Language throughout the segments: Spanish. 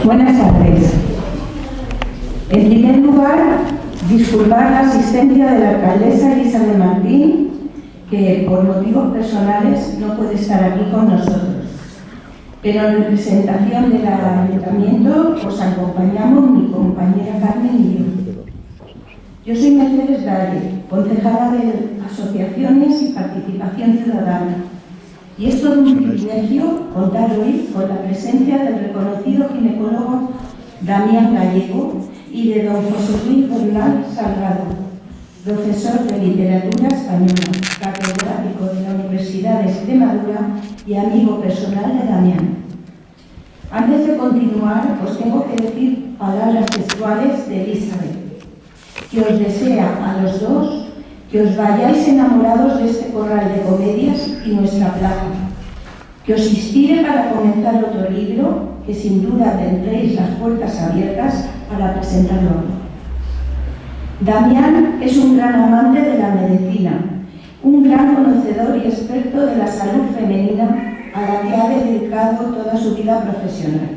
Buenas tardes. En primer lugar, disculpar la asistencia de la alcaldesa Elizabeth Martín, que por motivos personales no puede estar aquí con nosotros. Pero en representación del ayuntamiento os acompañamos mi compañera Carmen y yo. Yo soy Mercedes Valle, concejala de Asociaciones y Participación Ciudadana, y es todo un privilegio contar hoy con la presencia del reconocido ginecólogo Damián Gallego y de don José Luis Bernal Salgado, profesor de Literatura Española, catedrático de la Universidad de Extremadura y amigo personal de Damián. Antes de continuar, os tengo que decir palabras textuales de Elizabeth, que os desea a los dos que os vayáis enamorados de este corral de comedias y nuestra plaza, que os inspire para comenzar otro libro, que sin duda tendréis las puertas abiertas para presentarlo. Damián es un gran amante de la medicina, un gran conocedor y experto de la salud femenina a la que ha dedicado toda su vida profesional.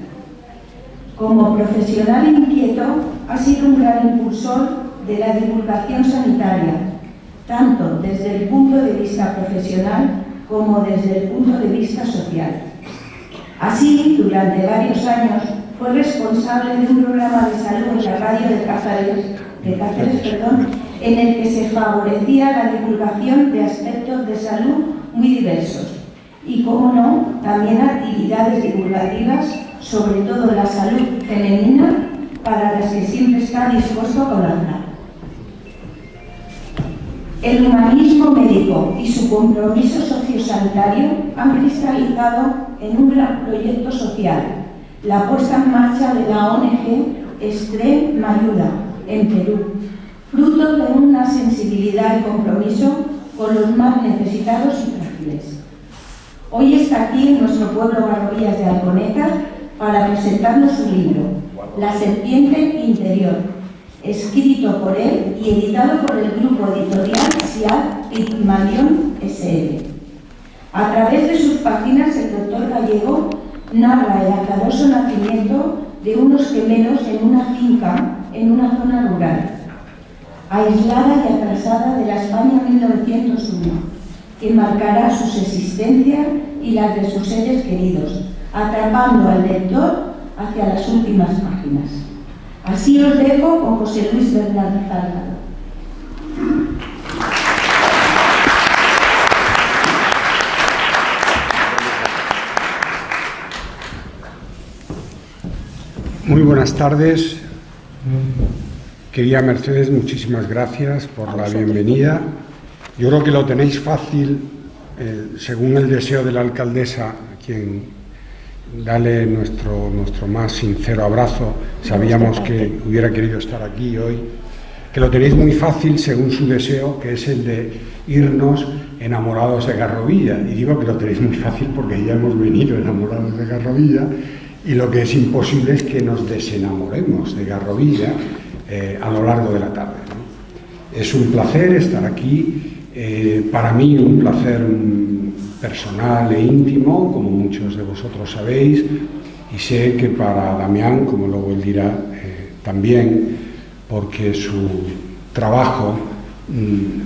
Como profesional inquieto, ha sido un gran impulsor de la divulgación sanitaria, tanto desde el punto de vista profesional como desde el punto de vista social. Así, durante varios años, fue responsable de un programa de salud en la radio de Cáceres, en el que se favorecía la divulgación de aspectos de salud muy diversos y, como no, también actividades divulgativas, sobre todo la salud femenina, para las que siempre está dispuesto a colaborar. El humanismo médico y su compromiso sociosanitario han cristalizado en un gran proyecto social, la puesta en marcha de la ONG Extremayuda, en Perú, fruto de una sensibilidad y compromiso con los más necesitados y frágiles. Hoy está aquí en nuestro pueblo Garrovillas de Alconeta para presentarnos su libro, La serpiente interior, escrito por él y editado por el grupo editorial SIAD Pigmalión SL. A través de sus páginas, el doctor Gallego narra el azaroso nacimiento de unos gemelos en una finca en una zona rural, aislada y atrasada de la España 1901, que marcará sus existencias y las de sus seres queridos, atrapando al lector hacia las últimas páginas. Así os dejo con José Luis Bernal Salgado. Muy buenas tardes. Querida Mercedes, muchísimas gracias por la bienvenida. Yo creo que lo tenéis fácil, según el deseo de la alcaldesa, a quien darle nuestro más sincero abrazo. Sabíamos que hubiera querido estar aquí hoy, que lo tenéis muy fácil según su deseo, que es el de irnos enamorados de Garrovilla. Y digo que lo tenéis muy fácil porque ya hemos venido enamorados de Garrovilla, y lo que es imposible es que nos desenamoremos de Garrovilla a lo largo de la tarde, ¿no? Es un placer estar aquí, para mí un placer personal e íntimo, como muchos de vosotros sabéis, y sé que para Damián, como luego él dirá, también, porque su trabajo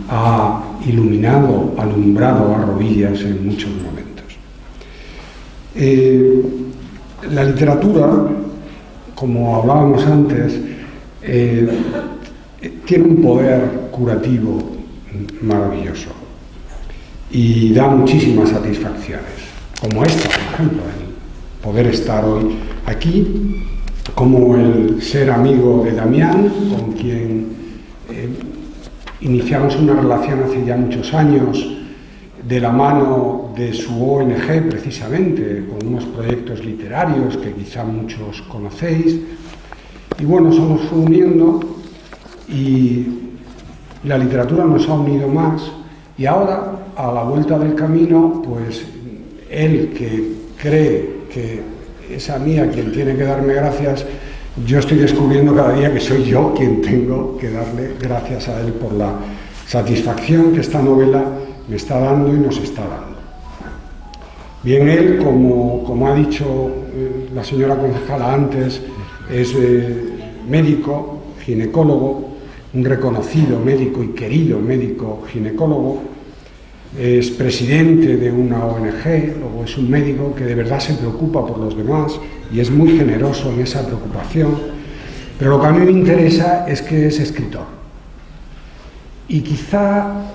ha alumbrado a Garrovillas en muchos momentos. La literatura, como hablábamos antes, tiene un poder curativo maravilloso y da muchísimas satisfacciones, como esta, por ejemplo, el poder estar hoy aquí, como el ser amigo de Damián, con quien iniciamos una relación hace ya muchos años, de la mano de su ONG precisamente, con unos proyectos literarios que quizá muchos conocéis, y bueno, somos uniendo y la literatura nos ha unido más, y ahora, a la vuelta del camino, pues él, que cree que es a mí a quien tiene que darme gracias, yo estoy descubriendo cada día que soy yo quien tengo que darle gracias a él por la satisfacción que esta novela me está dando y nos está dando. Bien, él, como ha dicho la señora concejala antes, es médico, ginecólogo, un reconocido médico y querido médico ginecólogo, es presidente de una ONG, luego es un médico que de verdad se preocupa por los demás y es muy generoso en esa preocupación, pero lo que a mí me interesa es que es escritor. Y quizá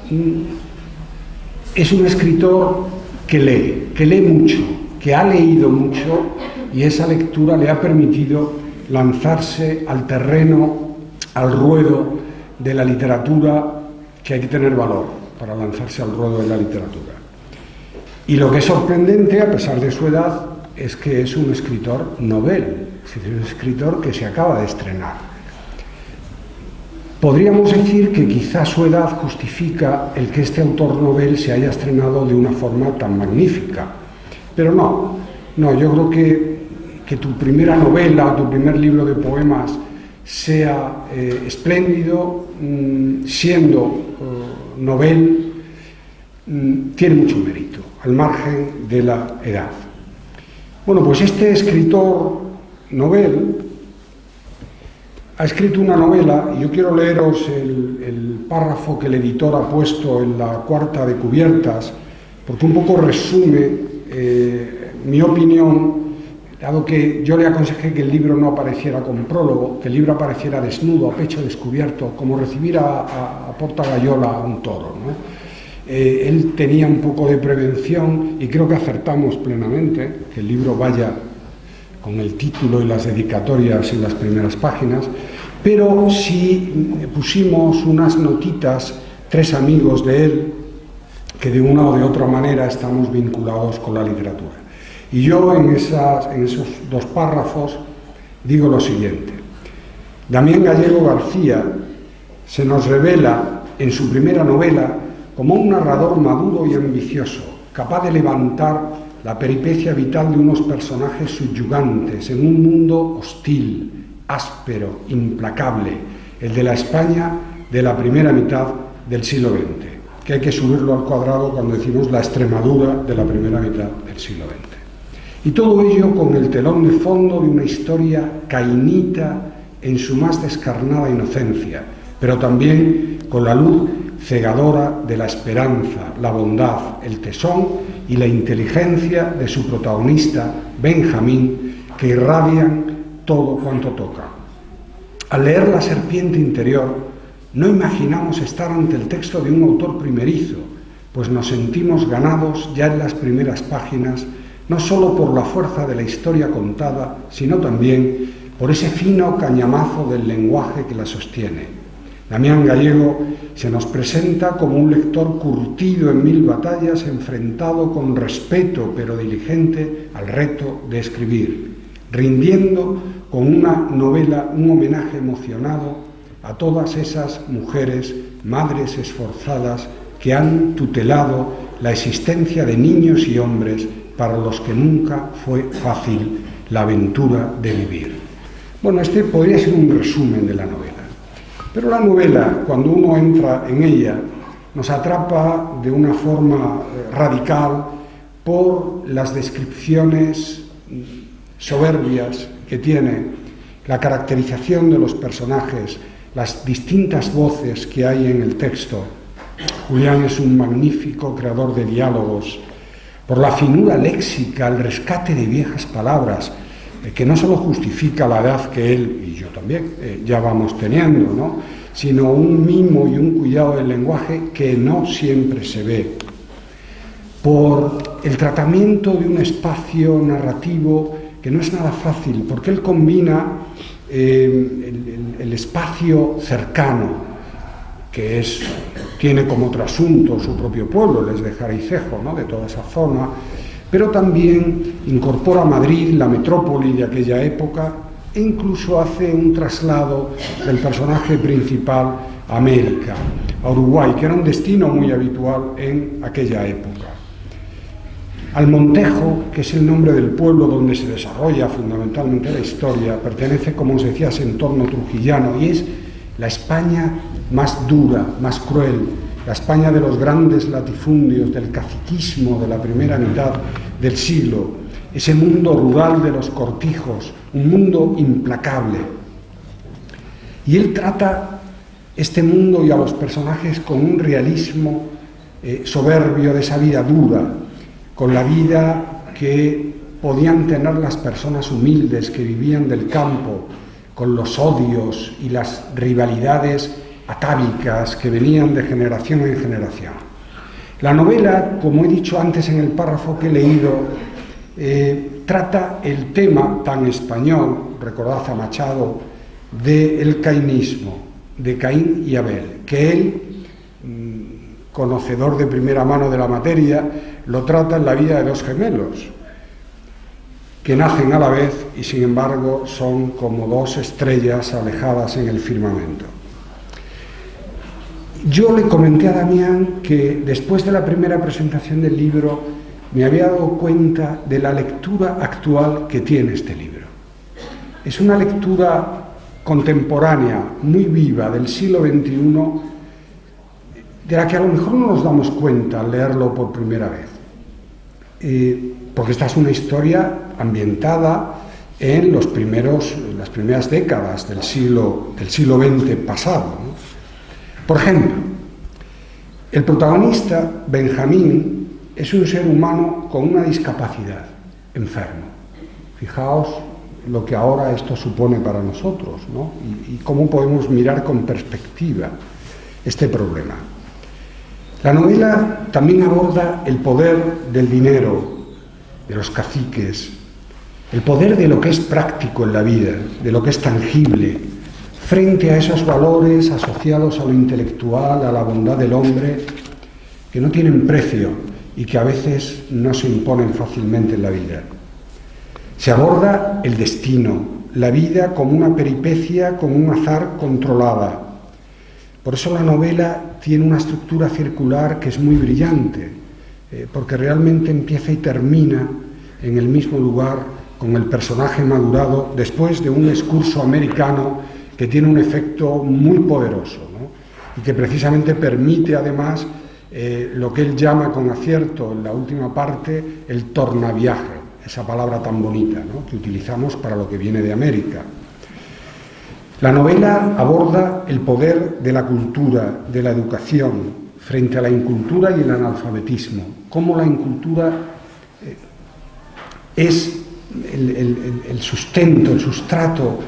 es un escritor que lee mucho, que ha leído mucho, y esa lectura le ha permitido lanzarse al terreno, al ruedo de la literatura, que hay que tener valor para lanzarse al ruedo de la literatura. Y lo que es sorprendente, a pesar de su edad, es que es un escritor novel, es decir, un escritor que se acaba de estrenar. Podríamos decir que quizá su edad justifica el que este autor novel se haya estrenado de una forma tan magnífica. Pero no, yo creo que tu primera novela o tu primer libro de poemas sea espléndido, siendo novel, tiene mucho mérito, al margen de la edad. Bueno, pues este escritor novel ha escrito una novela, y yo quiero leeros el párrafo que el editor ha puesto en la cuarta de cubiertas, porque un poco resume mi opinión, dado que yo le aconsejé que el libro no apareciera con prólogo, que el libro apareciera desnudo, a pecho descubierto, como recibir a Porta Gaiola a un toro, ¿no? Él tenía un poco de prevención y creo que acertamos plenamente, que el libro vaya con el título y las dedicatorias en las primeras páginas, pero sí pusimos unas notitas, 3 amigos de él, que de una o de otra manera estamos vinculados con la literatura. Y yo en esos 2 párrafos digo lo siguiente: Damián Gallego García se nos revela en su primera novela como un narrador maduro y ambicioso, capaz de levantar la peripecia vital de unos personajes subyugantes en un mundo hostil, áspero, implacable, el de la España de la primera mitad del siglo XX, que hay que subirlo al cuadrado cuando decimos la Extremadura de la primera mitad del siglo XX. Y todo ello con el telón de fondo de una historia cainita en su más descarnada inocencia, pero también con la luz cegadora de la esperanza, la bondad, el tesón y la inteligencia de su protagonista, Benjamín, que irradian todo cuanto toca. Al leer La serpiente interior, no imaginamos estar ante el texto de un autor primerizo, pues nos sentimos ganados ya en las primeras páginas, no solo por la fuerza de la historia contada, sino también por ese fino cañamazo del lenguaje que la sostiene. Damián Gallego se nos presenta como un lector curtido en 1000 batallas, enfrentado con respeto pero diligente al reto de escribir, rindiendo con una novela un homenaje emocionado a todas esas mujeres, madres esforzadas, que han tutelado la existencia de niños y hombres para los que nunca fue fácil la aventura de vivir. Bueno, este podría ser un resumen de la novela. Pero la novela, cuando uno entra en ella, nos atrapa de una forma radical por las descripciones soberbias que tiene, la caracterización de los personajes, las distintas voces que hay en el texto. Julián es un magnífico creador de diálogos, por la finura léxica, el rescate de viejas palabras, que no solo justifica la edad que él, y yo también, ya vamos teniendo, ¿no?, sino un mimo y un cuidado del lenguaje que no siempre se ve. Por el tratamiento de un espacio narrativo que no es nada fácil, porque él combina el espacio cercano, que tiene como trasunto su propio pueblo, el de Jaraicejo, ¿no?, de toda esa zona, pero también incorpora Madrid, la metrópoli de aquella época, e incluso hace un traslado del personaje principal a América, a Uruguay, que era un destino muy habitual en aquella época. Almontejo, que es el nombre del pueblo donde se desarrolla fundamentalmente la historia, pertenece, como os decía, a ese entorno trujillano, y es la España más dura, más cruel, la España de los grandes latifundios, del caciquismo de la primera mitad del siglo, ese mundo rural de los cortijos, un mundo implacable. Y él trata este mundo y a los personajes con un realismo soberbio de esa vida dura, con la vida que podían tener las personas humildes que vivían del campo, con los odios y las rivalidades atávicas que venían de generación en generación. La novela, como he dicho antes en el párrafo que he leído, trata el tema tan español, recordad a Machado, del cainismo, de Caín y Abel, que él, conocedor de primera mano de la materia, lo trata en la vida de dos gemelos, que nacen a la vez y sin embargo son como dos estrellas alejadas en el firmamento. Yo le comenté a Damián que después de la primera presentación del libro me había dado cuenta de la lectura actual que tiene este libro. Es una lectura contemporánea, muy viva, del siglo XXI, de la que a lo mejor no nos damos cuenta al leerlo por primera vez. Porque esta es una historia ambientada en las primeras décadas del siglo XX pasado, ¿no? Por ejemplo, el protagonista, Benjamín, es un ser humano con una discapacidad, enfermo. Fijaos lo que ahora esto supone para nosotros, ¿no? Y cómo podemos mirar con perspectiva este problema. La novela también aborda el poder del dinero, de los caciques, el poder de lo que es práctico en la vida, de lo que es tangible, frente a esos valores asociados a lo intelectual, a la bondad del hombre, que no tienen precio y que a veces no se imponen fácilmente en la vida. Se aborda el destino, la vida como una peripecia, como un azar controlada. Por eso la novela tiene una estructura circular que es muy brillante, porque realmente empieza y termina en el mismo lugar con el personaje madurado después de un excurso americano que tiene un efecto muy poderoso, ¿no? Y que precisamente permite además lo que él llama con acierto en la última parte el tornaviaje, esa palabra tan bonita, ¿no?, que utilizamos para lo que viene de América. La novela aborda el poder de la cultura, de la educación, frente a la incultura y el analfabetismo, cómo la incultura es el sustento, el sustrato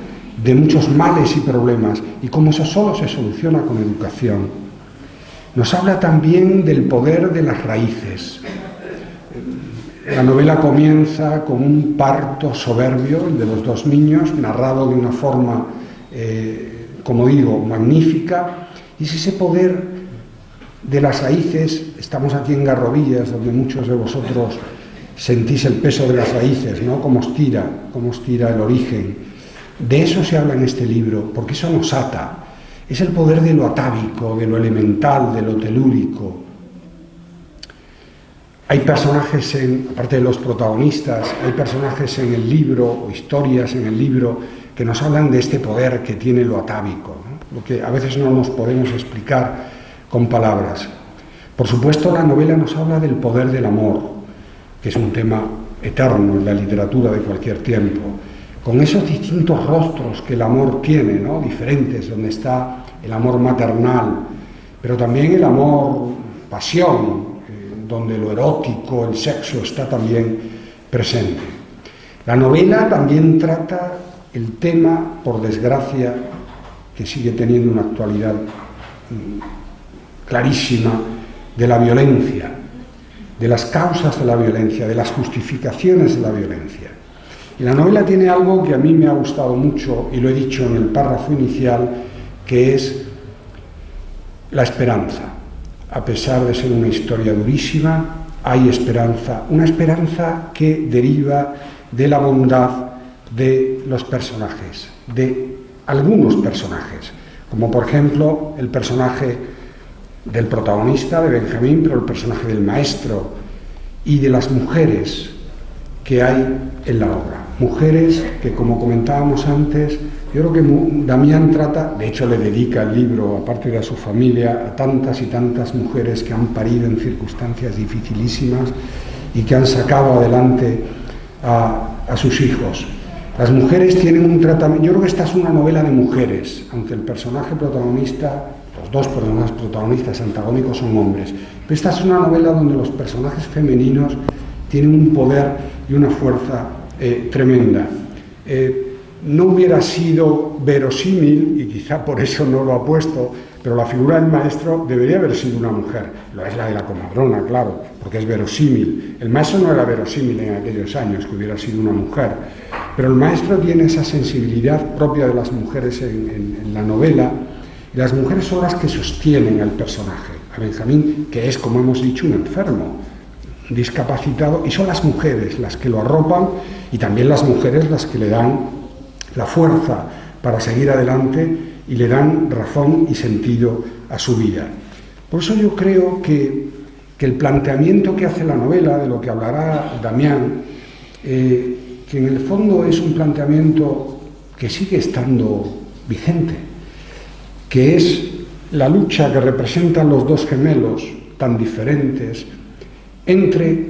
de muchos males y problemas, y cómo eso solo se soluciona con educación. Nos habla también del poder de las raíces. La novela comienza con un parto soberbio, el de los dos niños, narrado de una forma, como digo, magnífica, y es ese poder de las raíces. Estamos aquí en Garrovillas, donde muchos de vosotros sentís el peso de las raíces, ¿no?, cómo os tira el origen. De eso se habla en este libro, porque eso nos ata. Es el poder de lo atávico, de lo elemental, de lo telúrico. Hay personajes, aparte de los protagonistas, hay personajes en el libro, o historias en el libro, que nos hablan de este poder que tiene lo atávico, ¿no?, lo que a veces no nos podemos explicar con palabras. Por supuesto, la novela nos habla del poder del amor, que es un tema eterno en la literatura de cualquier tiempo, con esos distintos rostros que el amor tiene, ¿no?, diferentes, donde está el amor maternal, pero también el amor pasión, donde lo erótico, el sexo está también presente. La novela también trata el tema, por desgracia, que sigue teniendo una actualidad clarísima, de la violencia, de las causas de la violencia, de las justificaciones de la violencia. Y la novela tiene algo que a mí me ha gustado mucho, y lo he dicho en el párrafo inicial, que es la esperanza. A pesar de ser una historia durísima, hay esperanza, una esperanza que deriva de la bondad de los personajes, de algunos personajes, como por ejemplo el personaje del protagonista, de Benjamín, pero el personaje del maestro, y de las mujeres que hay en la obra. Mujeres que, como comentábamos antes, Yo creo que Damián trata, de hecho le dedica el libro, aparte de a su familia, a tantas y tantas mujeres que han parido en circunstancias dificilísimas y que han sacado adelante a sus hijos. Las mujeres tienen un tratamiento, yo creo que esta es una novela de mujeres, aunque el personaje protagonista, los dos personajes protagonistas antagónicos son hombres, pero esta es una novela donde los personajes femeninos tienen un poder y una fuerza tremenda. No hubiera sido verosímil, y quizá por eso no lo ha puesto, pero la figura del maestro debería haber sido una mujer. Lo es la de la comadrona, claro, porque es verosímil. El maestro no era verosímil en aquellos años, que hubiera sido una mujer. Pero el maestro tiene esa sensibilidad propia de las mujeres en la novela, y las mujeres son las que sostienen al personaje, a Benjamín, que es, como hemos dicho, un enfermo, discapacitado, y son las mujeres las que lo arropan, y también las mujeres las que le dan la fuerza para seguir adelante y le dan razón y sentido a su vida. Por eso yo creo que el planteamiento que hace la novela, de lo que hablará Damián, que en el fondo es un planteamiento que sigue estando vigente, que es la lucha que representan los dos gemelos tan diferentes entre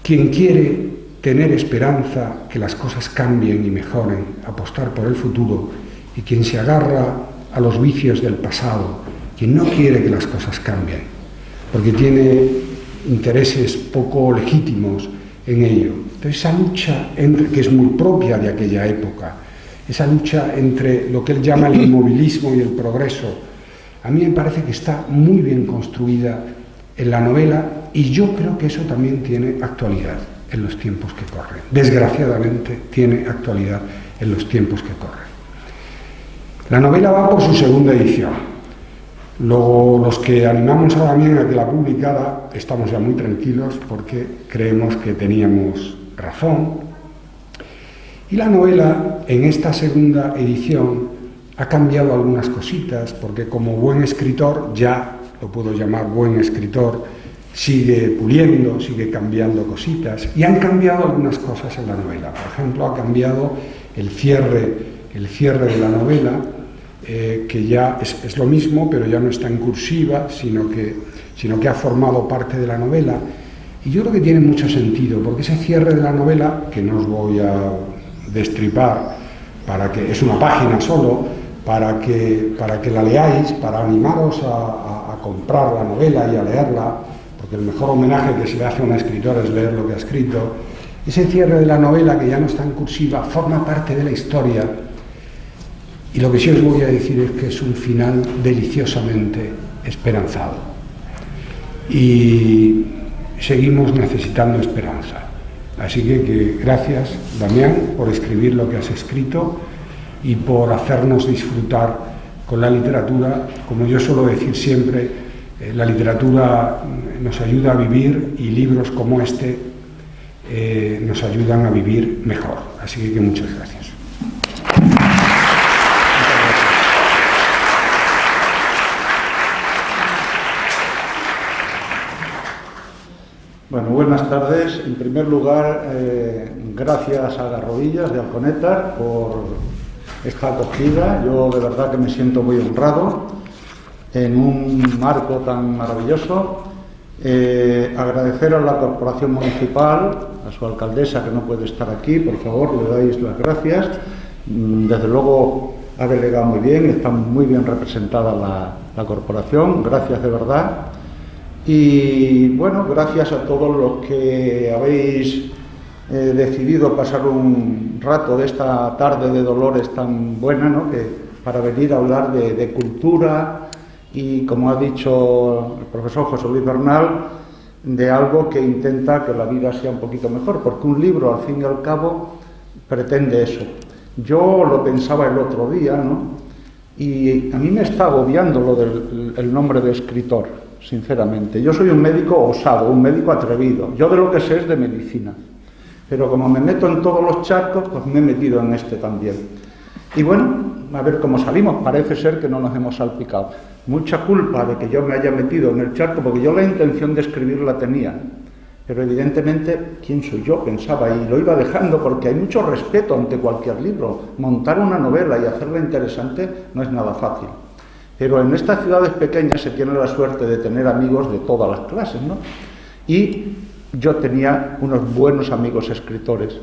quien quiere tener esperanza que las cosas cambien y mejoren, apostar por el futuro, y quien se agarra a los vicios del pasado, quien no quiere que las cosas cambien, porque tiene intereses poco legítimos en ello. Entonces esa lucha que es muy propia de aquella época, esa lucha entre lo que él llama el inmovilismo y el progreso, a mí me parece que está muy bien construida en la novela, y yo creo que eso también tiene actualidad en los tiempos que corren. Desgraciadamente tiene actualidad en los tiempos que corren. La novela va por su segunda edición. Los que animamos a Damián a que la publicara estamos ya muy tranquilos porque creemos que teníamos razón. Y la novela, en esta segunda edición, ha cambiado algunas cositas, porque como buen escritor, ya lo puedo llamar buen escritor, sigue puliendo, sigue cambiando cositas, y han cambiado algunas cosas en la novela. Por ejemplo, ha cambiado el cierre de la novela, que ya es lo mismo, pero ya no está en cursiva, sino que ha formado parte de la novela. Y yo creo que tiene mucho sentido, porque ese cierre de la novela, que no os voy a destripar, es una página solo, para que la leáis, para animaros a comprar la novela y a leerla, porque el mejor homenaje que se le hace a un escritor es leer lo que ha escrito. Ese cierre de la novela, que ya no está en cursiva, forma parte de la historia, y lo que sí os voy a decir es que es un final deliciosamente esperanzado, y seguimos necesitando esperanza. Así que gracias, Damián, por escribir lo que has escrito y por hacernos disfrutar con la literatura. Como yo suelo decir siempre, la literatura nos ayuda a vivir, y libros como este nos ayudan a vivir mejor. Así que muchas gracias. Bueno, buenas tardes. En primer lugar, gracias a las rodillas de Alconétar por esta acogida. Yo de verdad que me siento muy honrado en un marco tan maravilloso. Agradecer a la Corporación Municipal, a su alcaldesa, que no puede estar aquí, por favor, le dais las gracias. Desde luego ha delegado muy bien, está muy bien representada la corporación, gracias de verdad. Y bueno, gracias a todos los que habéis decidido pasar un rato de esta tarde de Dolores tan buena, ¿no?, que para venir a hablar de cultura y, como ha dicho el profesor José Luis Bernal, de algo que intenta que la vida sea un poquito mejor, porque un libro, al fin y al cabo, pretende eso. Yo lo pensaba el otro día, ¿no?, y a mí me está agobiando lo del nombre de escritor. Sinceramente, yo soy un médico osado, un médico atrevido. Yo de lo que sé es de medicina, pero como me meto en todos los charcos, pues me he metido en este también. Y bueno, a ver cómo salimos. Parece ser que no nos hemos salpicado. Mucha culpa de que yo me haya metido en el charco, porque yo la intención de escribir la tenía, Pero evidentemente, ¿quién soy yo?, pensaba, y lo iba dejando porque hay mucho respeto ante cualquier libro. Montar una novela y hacerla interesante no es nada fácil. Pero en estas ciudades pequeñas se tiene la suerte de tener amigos de todas las clases, ¿no? Y yo tenía unos buenos amigos escritores,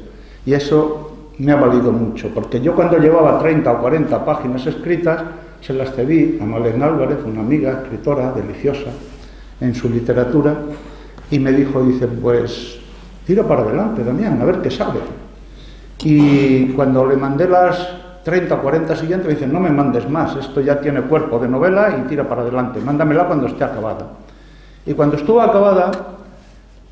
y eso me ha valido mucho, porque yo cuando llevaba 30 o 40 páginas escritas, se las cedí a Malén Álvarez, una amiga escritora deliciosa en su literatura, y me dijo, dice, pues tira para adelante, Damián, a ver qué sale. Y cuando le mandé las 30 o 40 siguientes, me dice, no me mandes más, esto ya tiene cuerpo de novela y tira para adelante, mándamela cuando esté acabada. Y cuando estuvo acabada,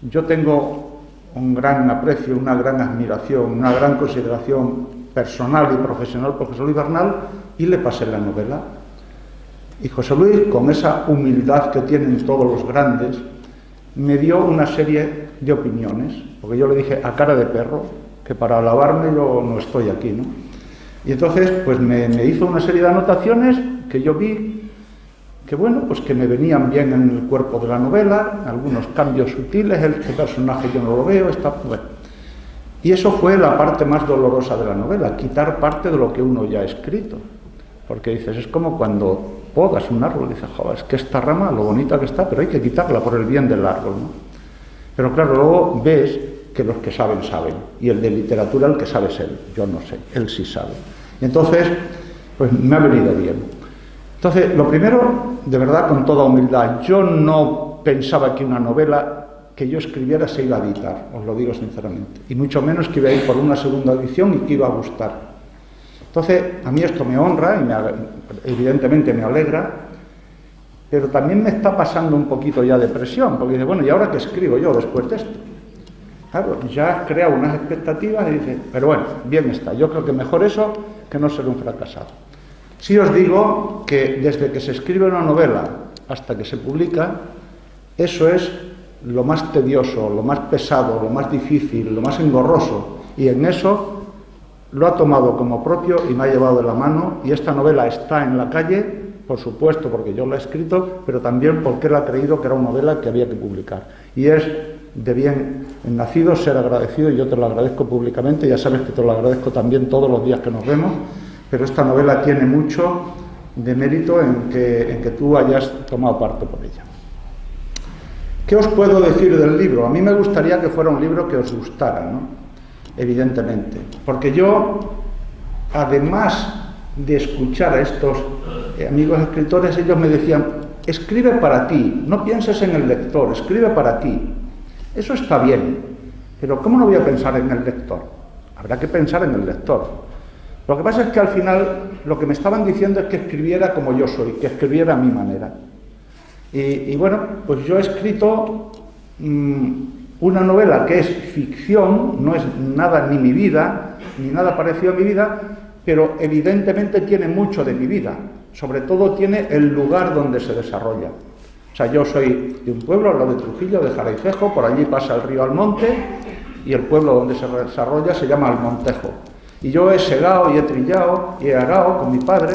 yo tengo un gran aprecio, una gran admiración, una gran consideración personal y profesional por José Luis Bernal, y le pasé la novela. Y José Luis, con esa humildad que tienen todos los grandes, me dio una serie de opiniones, porque yo le dije a cara de perro que para alabarme yo no estoy aquí, ¿no? Y entonces pues me hizo una serie de anotaciones que yo vi que, bueno, pues que me venían bien en el cuerpo de la novela, algunos cambios sutiles, este personaje yo no lo veo, está bueno. Y eso fue la parte más dolorosa de la novela, quitar parte de lo que uno ya ha escrito, porque dices, es como cuando podas un árbol, dices, joder, es que esta rama, lo bonita que está, pero hay que quitarla por el bien del árbol, ¿no? Pero claro, luego ves que los que saben, saben, y el de literatura, el que sabe es él, yo no sé, él sí sabe. Y entonces, pues me ha venido bien. Entonces, lo primero, de verdad, con toda humildad, yo no pensaba que una novela que yo escribiera se iba a editar, os lo digo sinceramente, y mucho menos que iba a ir por una segunda edición y que iba a gustar. Entonces, a mí esto me honra y evidentemente me alegra, pero también me está pasando un poquito ya de presión, porque dice, bueno, ¿y ahora qué escribo yo después de esto? Claro, ya has creado unas expectativas y dices, pero bueno, bien está, yo creo que mejor eso que no ser un fracasado. Sí os digo que desde que se escribe una novela hasta que se publica, eso es lo más tedioso, lo más pesado, lo más difícil, lo más engorroso, y en eso lo ha tomado como propio y me ha llevado de la mano, y esta novela está en la calle, por supuesto porque yo la he escrito, pero también porque él ha creído que era una novela que había que publicar. Y es de bien nacido ser agradecido, y yo te lo agradezco públicamente, ya sabes que te lo agradezco también todos los días que nos vemos, pero esta novela tiene mucho de mérito en que tú hayas tomado parte por ella. ¿Qué os puedo decir del libro? A mí me gustaría que fuera un libro que os gustara, ¿no? Evidentemente, porque yo, además de escuchar a estos amigos escritores, ellos me decían, escribe para ti, no pienses en el lector, escribe para ti. Eso está bien, pero ¿cómo no voy a pensar en el lector? Habrá que pensar en el lector. Lo que pasa es que al final lo que me estaban diciendo es que escribiera como yo soy, que escribiera a mi manera. Y bueno, pues yo he escrito una novela que es ficción, no es nada ni mi vida, ni nada parecido a mi vida, pero evidentemente tiene mucho de mi vida, sobre todo tiene el lugar donde se desarrolla. O sea, yo soy de un pueblo, al lado de Trujillo, de Jaraicejo, por allí pasa el río Almonte, y el pueblo donde se desarrolla se llama Almontejo. Y yo he segado y he trillado y he arado con mi padre,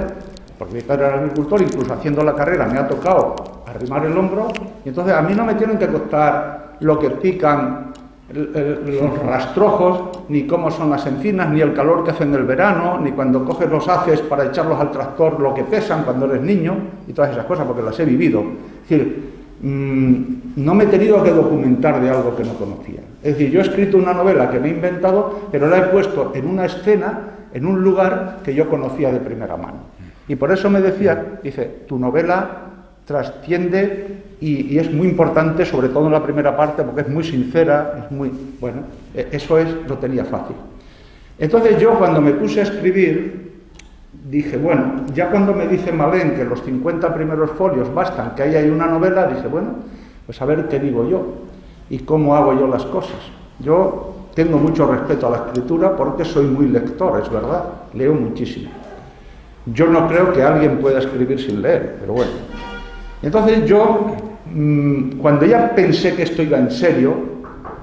porque mi padre era agricultor, incluso haciendo la carrera me ha tocado arrimar el hombro, y entonces a mí no me tienen que contar lo que pican los rastrojos, ni cómo son las encinas, ni el calor que hace en el verano, ni cuando coges los haces para echarlos al tractor lo que pesan cuando eres niño, y todas esas cosas, porque las he vivido. Es decir, no me he tenido que documentar de algo que no conocía. Es decir, yo he escrito una novela que me he inventado, pero la he puesto en una escena, en un lugar que yo conocía de primera mano. Y por eso me decía, dice, tu novela trasciende y es muy importante, sobre todo en la primera parte, porque es muy sincera, es muy... Bueno, eso lo tenía fácil. Entonces yo, cuando me puse a escribir, dije, bueno, ya cuando me dice Malén que los 50 primeros folios bastan, que ahí hay una novela, dije, bueno, pues a ver qué digo yo y cómo hago yo las cosas. Yo tengo mucho respeto a la escritura porque soy muy lector, es verdad, leo muchísimo. Yo no creo que alguien pueda escribir sin leer, pero bueno. Entonces yo, cuando ya pensé que esto iba en serio,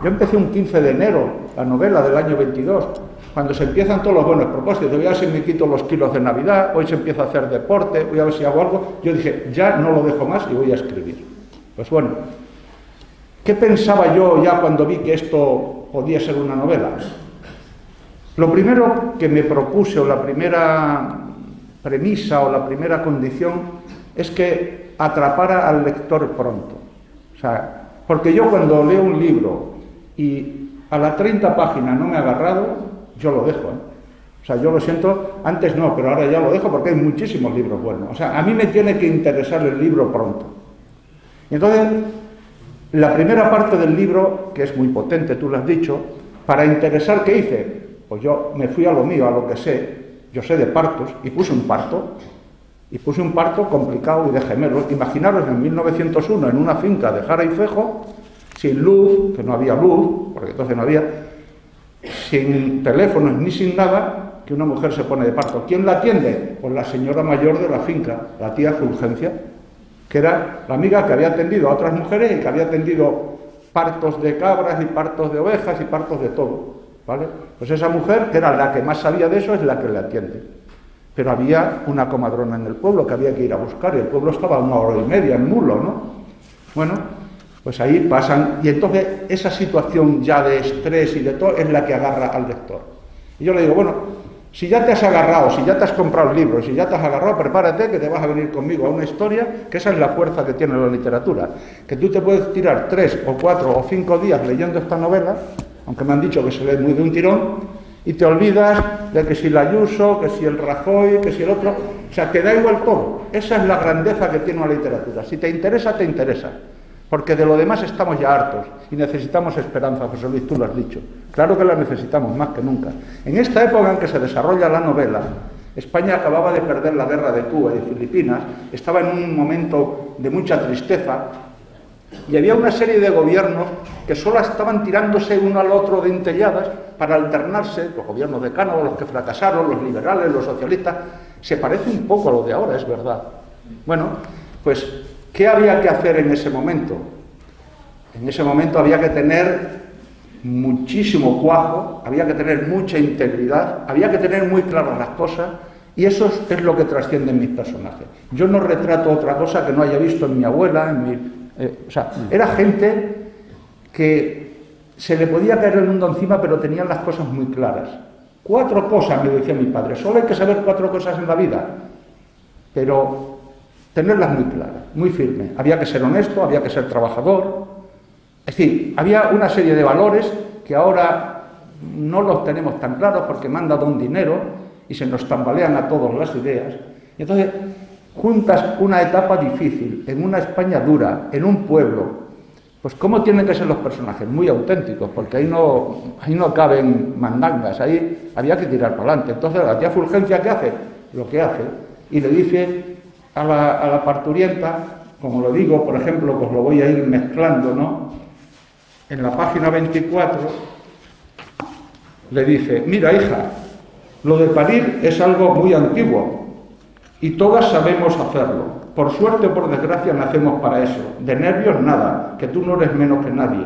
yo empecé un 15 de enero, la novela del año 22, cuando se empiezan todos los buenos propósitos, voy a ver si me quito los kilos de Navidad, hoy se empieza a hacer deporte, voy a ver si hago algo, yo dije, ya no lo dejo más y voy a escribir. Pues bueno, ¿Qué pensaba yo ya cuando vi que esto podía ser una novela? Lo primero que me propuse, o la primera premisa o la primera condición, es que atrapara al lector pronto. O sea, porque yo cuando leo un libro y a las 30 páginas no me ha agarrado, yo lo dejo, O sea, yo lo siento, antes no, pero ahora ya lo dejo porque hay muchísimos libros buenos. O sea, a mí me tiene que interesar el libro pronto. Y entonces, la primera parte del libro, que es muy potente, tú lo has dicho, para interesar, ¿qué hice? Pues yo me fui a lo mío, a lo que sé. Yo sé de partos y puse un parto complicado y de gemelos. Imaginaros en 1901 en una finca de Jara y Fejo, sin luz, que no había luz, porque entonces no había, sin teléfonos ni sin nada, que una mujer se pone de parto. ¿Quién la atiende? Pues la señora mayor de la finca, la tía Fulgencia, que era la amiga que había atendido a otras mujeres y que había atendido partos de cabras y partos de ovejas y partos de todo, ¿vale? Pues esa mujer, que era la que más sabía de eso, es la que le atiende. Pero había una comadrona en el pueblo que había que ir a buscar, y el pueblo estaba a 1 hora y media en mulo, ¿no? Bueno, pues ahí pasan, y entonces esa situación ya de estrés y de todo es la que agarra al lector. Y yo le digo, bueno, si ya te has agarrado, si ya te has comprado el libro, si ya te has agarrado, prepárate que te vas a venir conmigo a una historia, que esa es la fuerza que tiene la literatura, que tú te puedes tirar 3 o 4 o 5 días leyendo esta novela, aunque me han dicho que se lee muy de un tirón, y te olvidas de que si la Ayuso, que si el Rajoy, que si el otro, o sea, que da igual todo. Esa es la grandeza que tiene la literatura. Si te interesa, te interesa. Porque de lo demás estamos ya hartos y necesitamos esperanza, José Luis, tú lo has dicho. Claro que la necesitamos más que nunca. En esta época en que se desarrolla la novela, España acababa de perder la guerra de Cuba y de Filipinas, estaba en un momento de mucha tristeza y había una serie de gobiernos que solo estaban tirándose uno al otro de dentelladas para alternarse, los gobiernos de Cánovas, los que fracasaron, los liberales, los socialistas. Se parece un poco a lo de ahora, es verdad. Bueno, pues ¿qué había que hacer en ese momento? En ese momento había que tener muchísimo cuajo, había que tener mucha integridad, había que tener muy claras las cosas, y eso es lo que trasciende en mis personajes. Yo no retrato otra cosa que no haya visto en mi abuela, o sea, era gente que se le podía caer el mundo encima, pero tenían las cosas muy claras. 4 cosas, me decía mi padre, solo hay que saber 4 cosas en la vida, pero tenerlas muy claras, muy firmes. Había que ser honesto, había que ser trabajador. Es decir, había una serie de valores que ahora no los tenemos tan claros porque me han dado un dinero y se nos tambalean a todos las ideas. Y entonces juntas una etapa difícil, en una España dura, en un pueblo. Pues ¿cómo tienen que ser los personajes? Muy auténticos, porque ahí no caben mandangas, ahí había que tirar para adelante. Entonces la tía Fulgencia, ¿qué hace? Lo que hace. Y le dice a la parturienta, como lo digo, por ejemplo, pues lo voy a ir mezclando, ¿no? En la página 24 le dice, mira hija, lo de parir es algo muy antiguo y todas sabemos hacerlo. Por suerte o por desgracia nacemos para eso. De nervios nada, que tú no eres menos que nadie.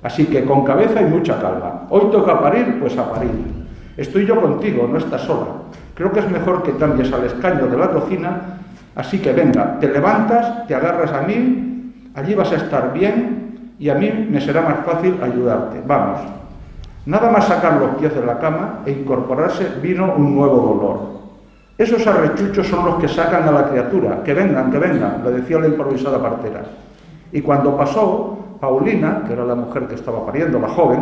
Así que con cabeza y mucha calma. Hoy toca parir, pues a parir. Estoy yo contigo, no estás sola. Creo que es mejor que cambies al escaño de la cocina. Así que venga, te levantas, te agarras a mí, allí vas a estar bien y a mí me será más fácil ayudarte. Vamos. Nada más sacar los pies de la cama e incorporarse vino un nuevo dolor. Esos arrechuchos son los que sacan a la criatura. Que vengan, le decía la improvisada partera. Y cuando pasó, Paulina, que era la mujer que estaba pariendo, la joven,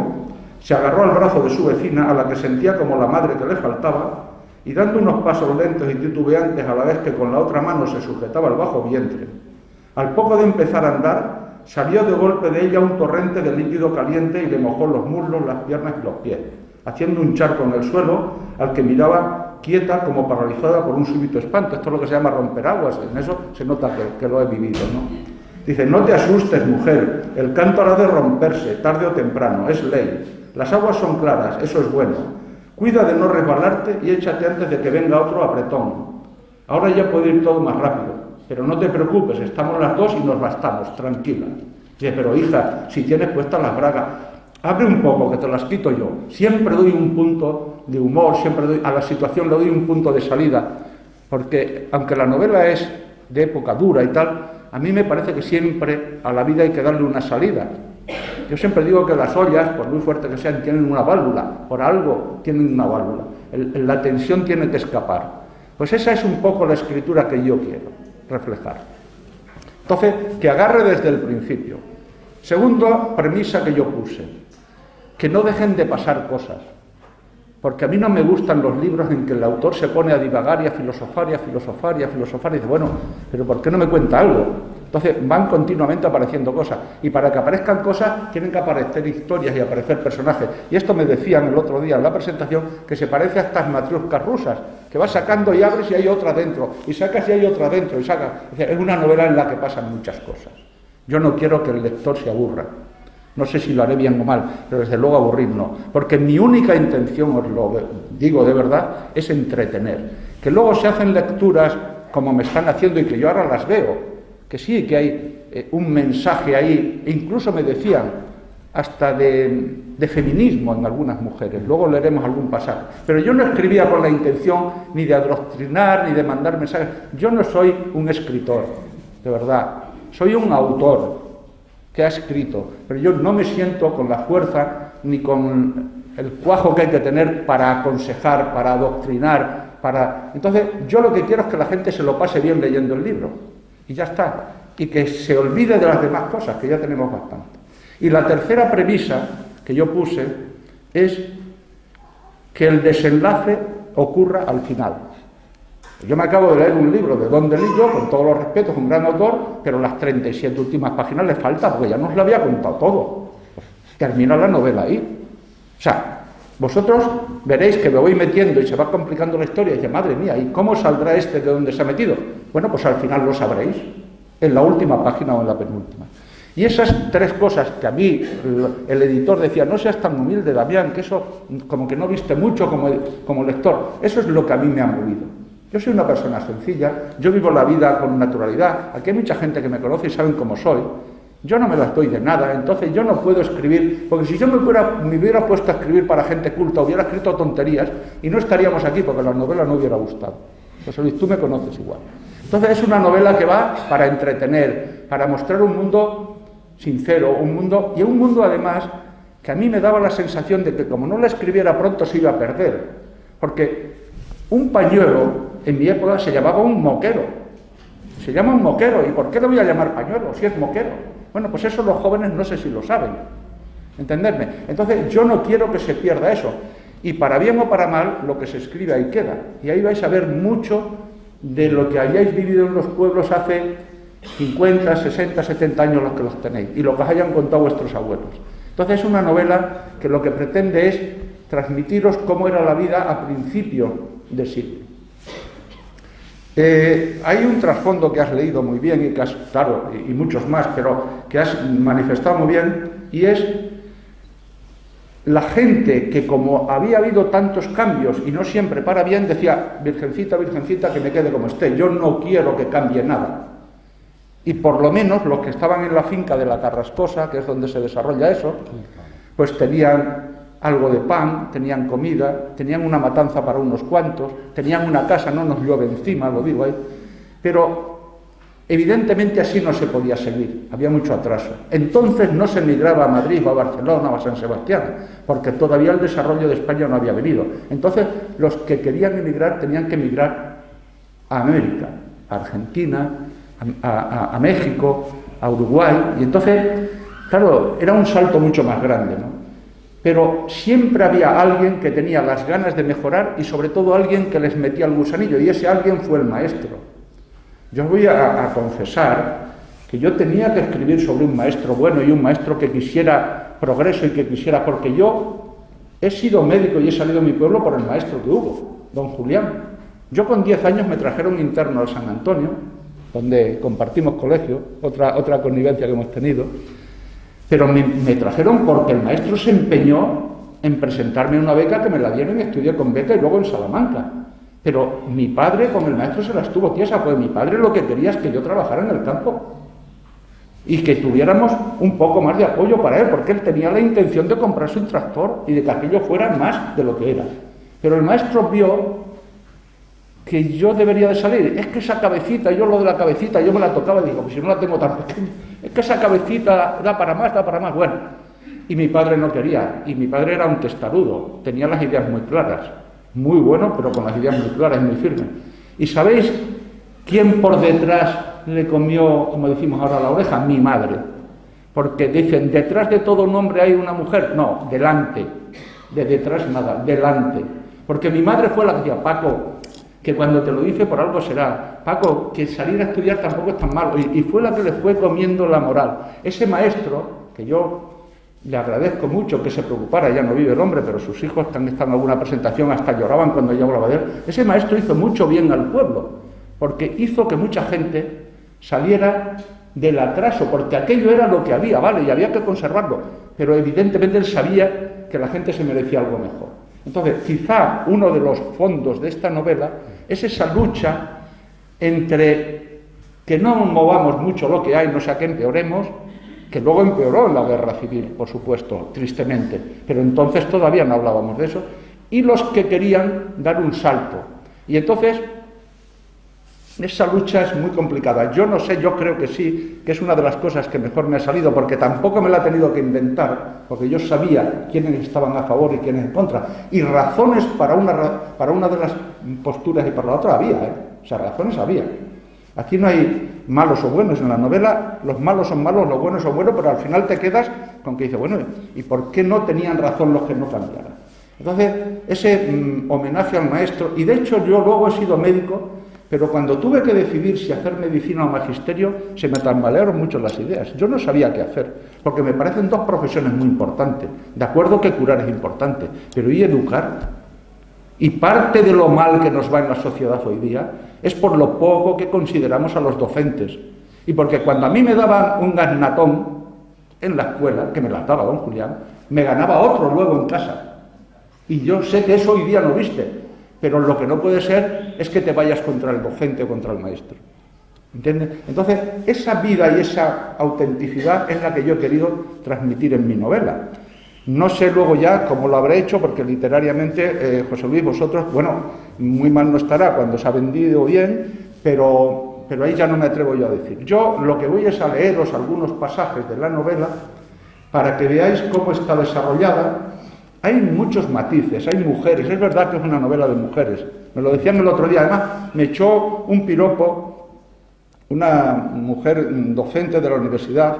se agarró al brazo de su vecina, a la que sentía como la madre que le faltaba, y dando unos pasos lentos y titubeantes a la vez que con la otra mano se sujetaba el bajo vientre. Al poco de empezar a andar, salió de golpe de ella un torrente de líquido caliente y le mojó los muslos, las piernas y los pies, haciendo un charco en el suelo al que miraba quieta como paralizada por un súbito espanto. Esto es lo que se llama romper aguas, en eso se nota que lo he vivido, ¿no? Dice, no te asustes, mujer, el canto hará de romperse, tarde o temprano, es ley. Las aguas son claras, eso es bueno. Cuida de no resbalarte y échate antes de que venga otro apretón. Ahora ya puede ir todo más rápido, pero no te preocupes, estamos las dos y nos bastamos, tranquila. Dice, pero hija, si tienes puestas las bragas, abre un poco, que te las quito yo. Siempre doy un punto de humor, a la situación le doy un punto de salida, porque aunque la novela es de época dura y tal, a mí me parece que siempre a la vida hay que darle una salida. Yo siempre digo que las ollas, por muy fuertes que sean, tienen una válvula, por algo tienen una válvula. La tensión tiene que escapar. Pues esa es un poco la escritura que yo quiero reflejar. Entonces, que agarre desde el principio. Segundo, premisa que yo puse, que no dejen de pasar cosas. Porque a mí no me gustan los libros en que el autor se pone a divagar y a filosofar y a filosofar y a filosofar y dice, bueno, pero ¿por qué no me cuenta algo? Entonces van continuamente apareciendo cosas, y para que aparezcan cosas tienen que aparecer historias y aparecer personajes. Y esto me decían el otro día en la presentación, que se parece a estas matrioscas rusas, que vas sacando y abres y hay otra dentro, y sacas y hay otra dentro, y sacas. Es una novela en la que pasan muchas cosas. Yo no quiero que el lector se aburra. No sé si lo haré bien o mal, pero desde luego aburrir no. Porque mi única intención, os lo digo de verdad, es entretener. Que luego se hacen lecturas como me están haciendo y que yo ahora las veo. Que sí, que hay un mensaje ahí, e incluso me decían, hasta de feminismo en algunas mujeres. Luego leeremos algún pasaje. Pero yo no escribía con la intención ni de adoctrinar, ni de mandar mensajes. Yo no soy un escritor, de verdad. Soy un autor que ha escrito, pero yo no me siento con la fuerza ni con el cuajo que hay que tener para aconsejar, para adoctrinar, para... Entonces, yo lo que quiero es que la gente se lo pase bien leyendo el libro, y ya está, y que se olvide de las demás cosas, que ya tenemos bastante. Y la tercera premisa que yo puse es que el desenlace ocurra al final. Yo me acabo de leer un libro de Don DeLillo, con todos los respetos, un gran autor, pero las 37 últimas páginas le falta, porque ya nos lo había contado todo. Termina la novela ahí. O sea, vosotros veréis que me voy metiendo y se va complicando la historia y dice, madre mía, ¿y cómo saldrá este de donde se ha metido? Bueno, pues al final lo sabréis, en la última página o en la penúltima. Y esas tres cosas que a mí el editor decía, no seas tan humilde, Damián, que eso como que no viste mucho como lector, eso es lo que a mí me ha movido. Yo soy una persona sencilla, yo vivo la vida con naturalidad, aquí hay mucha gente que me conoce y saben cómo soy, yo no me las doy de nada, entonces yo no puedo escribir, porque si yo me hubiera puesto a escribir para gente culta, hubiera escrito tonterías y no estaríamos aquí porque la novela no hubiera gustado. José Luis, tú me conoces igual. Entonces es una novela que va para entretener, para mostrar un mundo sincero, un mundo además que a mí me daba la sensación de que como no la escribiera pronto se iba a perder, porque un pañuelo en mi época se llamaba un moquero. Se llama un moquero. ¿Y por qué le voy a llamar pañuelo si es moquero? Bueno, pues eso los jóvenes no sé si lo saben. ¿Entendedme? Entonces yo no quiero que se pierda eso. Y para bien o para mal, lo que se escribe ahí queda. Y ahí vais a ver mucho de lo que hayáis vivido en los pueblos hace 50, 60, 70 años los que los tenéis. Y lo que os hayan contado vuestros abuelos. Entonces es una novela que lo que pretende es transmitiros cómo era la vida a principio de siglo. Hay un trasfondo que has leído muy bien y que has, claro, y muchos más, pero que has manifestado muy bien, y es la gente que como había habido tantos cambios y no siempre para bien, decía, virgencita, virgencita, que me quede como esté, yo no quiero que cambie nada. Y por lo menos los que estaban en la finca de la Carrascosa, que es donde se desarrolla eso, pues tenían algo de pan, tenían comida, tenían una matanza para unos cuantos, tenían una casa, no nos llueve encima, lo digo ahí, pero evidentemente así no se podía seguir, había mucho atraso. Entonces no se emigraba a Madrid o a Barcelona o a San Sebastián, porque todavía el desarrollo de España no había venido. Entonces los que querían emigrar tenían que emigrar a América, a Argentina, a México, a Uruguay, y entonces, claro, era un salto mucho más grande, ¿no? Pero siempre había alguien que tenía las ganas de mejorar y sobre todo alguien que les metía el gusanillo, y ese alguien fue el maestro. Yo os voy a confesar que yo tenía que escribir sobre un maestro bueno y un maestro que quisiera progreso y que quisiera, porque yo he sido médico y he salido de mi pueblo por el maestro que hubo, don Julián. Yo con 10 años me trajeron interno al San Antonio, donde compartimos colegio, otra connivencia que hemos tenido. Pero me trajeron porque el maestro se empeñó en presentarme una beca que me la dieron y estudié con beca y luego en Salamanca. Pero mi padre con el maestro se la estuvo tiesa, pues mi padre lo que quería es que yo trabajara en el campo y que tuviéramos un poco más de apoyo para él, porque él tenía la intención de comprarse un tractor y de que aquello fuera más de lo que era. Pero el maestro vio que yo debería de salir. Es que esa cabecita, yo lo de la cabecita, yo me la tocaba y digo, pues si no la tengo tan pequeña, es que esa cabecita da para más. Bueno, Y mi padre no quería, y mi padre era un testarudo, tenía las ideas muy claras, muy bueno, pero con las ideas muy claras y muy firmes. ¿Y sabéis quién por detrás le comió, como decimos ahora, la oreja? Mi madre. Porque dicen, detrás de todo un hombre hay una mujer. No, delante. De detrás nada, delante. Porque mi madre fue la que decía, Paco, que cuando te lo dice por algo será. Paco, que salir a estudiar tampoco es tan malo. Y fue la que le fue comiendo la moral. Ese maestro, que yo le agradezco mucho que se preocupara, ya no vive el hombre, pero sus hijos que han estado en alguna presentación hasta lloraban cuando yo hablaba de él. Ese maestro hizo mucho bien al pueblo, porque hizo que mucha gente saliera del atraso, porque aquello era lo que había, ¿vale? Y había que conservarlo, pero evidentemente él sabía que la gente se merecía algo mejor. Entonces, quizá uno de los fondos de esta novela es esa lucha entre que no movamos mucho lo que hay, no sea que empeoremos, que luego empeoró en la guerra civil, por supuesto, tristemente, pero entonces todavía no hablábamos de eso, y los que querían dar un salto. Y entonces, esa lucha es muy complicada. Yo no sé, yo creo que sí, que es una de las cosas que mejor me ha salido, porque tampoco me la he tenido que inventar, porque yo sabía quiénes estaban a favor y quiénes en contra, y razones para una de las posturas y para la otra había, o sea, razones había. Aquí no hay malos o buenos. En la novela los malos son malos, los buenos son buenos, pero al final te quedas con que dices, bueno, ¿y por qué no tenían razón los que no cambiaran? Entonces, ese homenaje al maestro, y de hecho yo luego he sido médico, pero cuando tuve que decidir si hacer medicina o magisterio, se me tambalearon mucho las ideas. Yo no sabía qué hacer, porque me parecen dos profesiones muy importantes. De acuerdo que curar es importante, pero ¿y educar? Y parte de lo mal que nos va en la sociedad hoy día es por lo poco que consideramos a los docentes. Y porque cuando a mí me daban un garnatón en la escuela, que me las daba don Julián, me ganaba otro luego en casa. Y yo sé que eso hoy día no viste, pero lo que no puede ser es que te vayas contra el docente o contra el maestro. ¿Entiendes? Entonces, esa vida y esa autenticidad es la que yo he querido transmitir en mi novela. No sé luego ya cómo lo habré hecho, porque literariamente, José Luis, vosotros, bueno, muy mal no estará cuando se ha vendido bien, pero ahí ya no me atrevo yo a decir. Yo lo que voy es a leeros algunos pasajes de la novela para que veáis cómo está desarrollada. Hay muchos matices, hay mujeres, es verdad que es una novela de mujeres, me lo decían el otro día, además me echó un piropo una mujer docente de la universidad.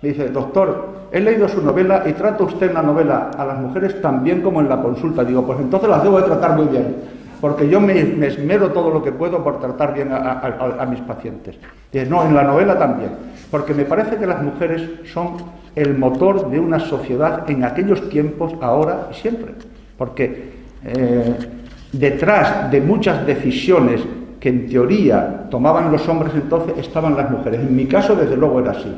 Me dice, doctor, he leído su novela y trata usted una novela a las mujeres tan bien como en la consulta. Digo, pues entonces las debo de tratar muy bien, porque yo me esmero todo lo que puedo por tratar bien a mis pacientes. Dice, no, en la novela también, porque me parece que las mujeres son el motor de una sociedad en aquellos tiempos, ahora y siempre. Porque detrás de muchas decisiones que en teoría tomaban los hombres entonces estaban las mujeres. En mi caso, desde luego, era así.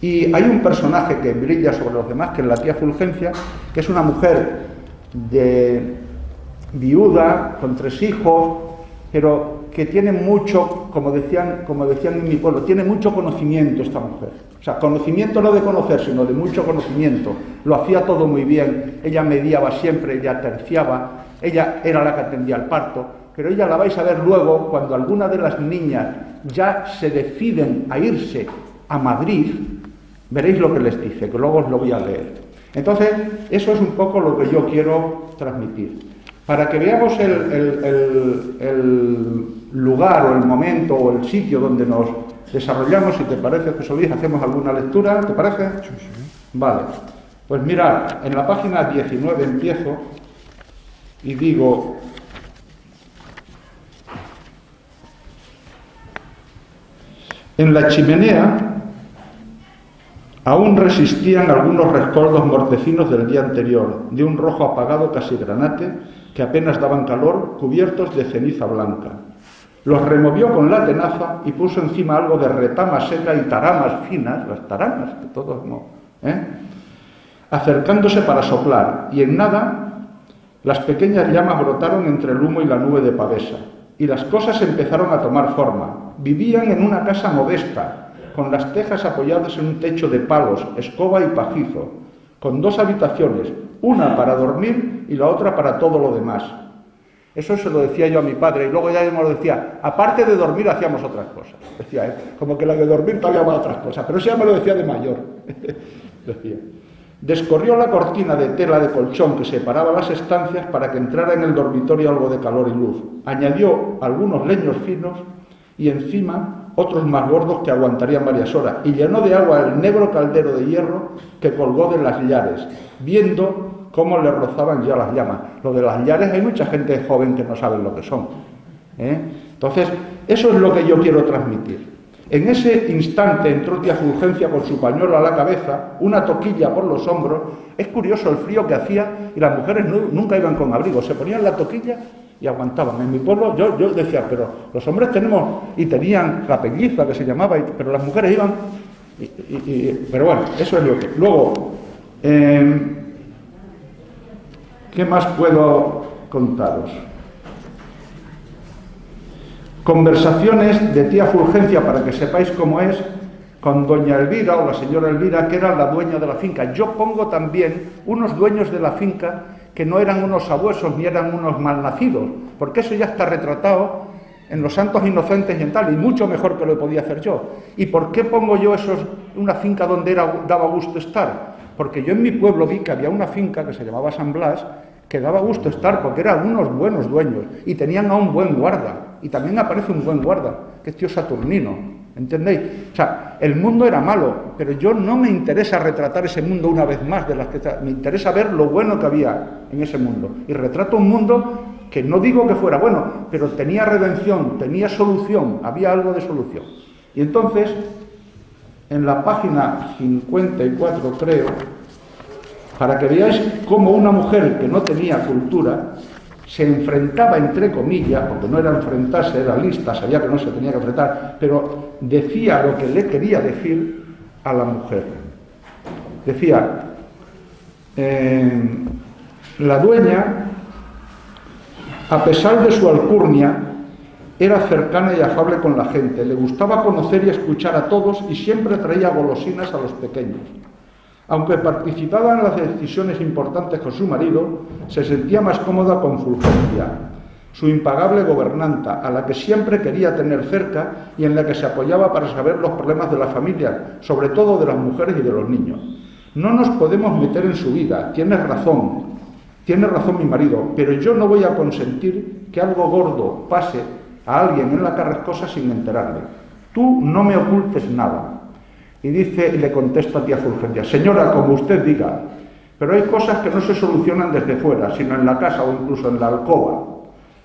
Y hay un personaje que brilla sobre los demás, que es la tía Fulgencia, que es una mujer viuda, con 3 hijos, pero que tiene mucho, como decían en mi pueblo, tiene mucho conocimiento esta mujer. O sea, conocimiento no de conocer, sino de mucho conocimiento. Lo hacía todo muy bien, ella mediaba siempre, ella terciaba, ella era la que atendía el parto, pero ella la vais a ver luego cuando alguna de las niñas ya se deciden a irse a Madrid. Veréis lo que les dice, que luego os lo voy a leer. Entonces, eso es un poco lo que yo quiero transmitir. Para que veamos el lugar o el momento o el sitio donde nos desarrollamos, si te parece, José Luis, hacemos alguna lectura, ¿te parece? Sí, sí. Vale. Pues mirad, en la página 19 empiezo y digo... En la chimenea aún resistían algunos rescoldos mortecinos del día anterior, de un rojo apagado casi granate, que apenas daban calor, cubiertos de ceniza blanca. Los removió con la tenaza y puso encima algo de retama seca y taramas finas, las taramas, que todos no, acercándose para soplar, y en nada las pequeñas llamas brotaron entre el humo y la nube de pavesa, y las cosas empezaron a tomar forma. Vivían en una casa modesta, con las tejas apoyadas en un techo de palos, escoba y pajizo, con 2 habitaciones, una para dormir y la otra para todo lo demás. Eso se lo decía yo a mi padre, y luego ya me lo decía, aparte de dormir hacíamos otras cosas. Decía, como que la de dormir todavía va a otras cosas, pero eso ya me lo decía de mayor. Decía. Descorrió la cortina de tela de colchón que separaba las estancias para que entrara en el dormitorio algo de calor y luz. Añadió algunos leños finos y encima otros más gordos que aguantarían varias horas, y llenó de agua el negro caldero de hierro que colgó de las llares, viendo cómo le rozaban ya las llamas. Lo de las llares, hay mucha gente joven que no sabe lo que son. Entonces, eso es lo que yo quiero transmitir. En ese instante entró tía Fulgencia con su pañuelo a la cabeza, una toquilla por los hombros. Es curioso el frío que hacía, y las mujeres nunca iban con abrigo, se ponían la toquilla y aguantaban. En mi pueblo yo decía, pero los hombres tenían la pelliza que se llamaba, pero las mujeres iban, pero bueno, eso es lo que... Luego, ¿qué más puedo contaros? Conversaciones de tía Fulgencia, para que sepáis cómo es, con doña Elvira o la señora Elvira, que era la dueña de la finca. Yo pongo también unos dueños de la finca que no eran unos sabuesos ni eran unos malnacidos, porque eso ya está retratado en los Santos Inocentes y en tal, y mucho mejor que lo podía hacer yo. ¿Y por qué pongo yo una finca donde daba gusto estar? Porque yo en mi pueblo vi que había una finca que se llamaba San Blas, que daba gusto estar, porque eran unos buenos dueños, y tenían a un buen guarda, y también aparece un buen guarda, que es tío Saturnino, ¿entendéis? O sea, el mundo era malo, pero yo no me interesa retratar ese mundo una vez más, me interesa ver lo bueno que había en ese mundo, y retrato un mundo que no digo que fuera bueno, pero tenía redención, tenía solución, había algo de solución. Y entonces, en la página 54 creo, para que veáis cómo una mujer que no tenía cultura se enfrentaba, entre comillas, porque no era enfrentarse, era lista, sabía que no se tenía que enfrentar, pero decía lo que le quería decir a la mujer. Decía, la dueña, a pesar de su alcurnia, era cercana y afable con la gente, le gustaba conocer y escuchar a todos y siempre traía golosinas a los pequeños. Aunque participaba en las decisiones importantes con su marido, se sentía más cómoda con Fulgencia, su impagable gobernanta, a la que siempre quería tener cerca y en la que se apoyaba para saber los problemas de la familia, sobre todo de las mujeres y de los niños. No nos podemos meter en su vida, tiene razón mi marido, pero yo no voy a consentir que algo gordo pase a alguien en la Carrascosa sin enterarme. Tú no me ocultes nada. Y le contesta a tía Fulgencia, señora, como usted diga, pero hay cosas que no se solucionan desde fuera, sino en la casa o incluso en la alcoba.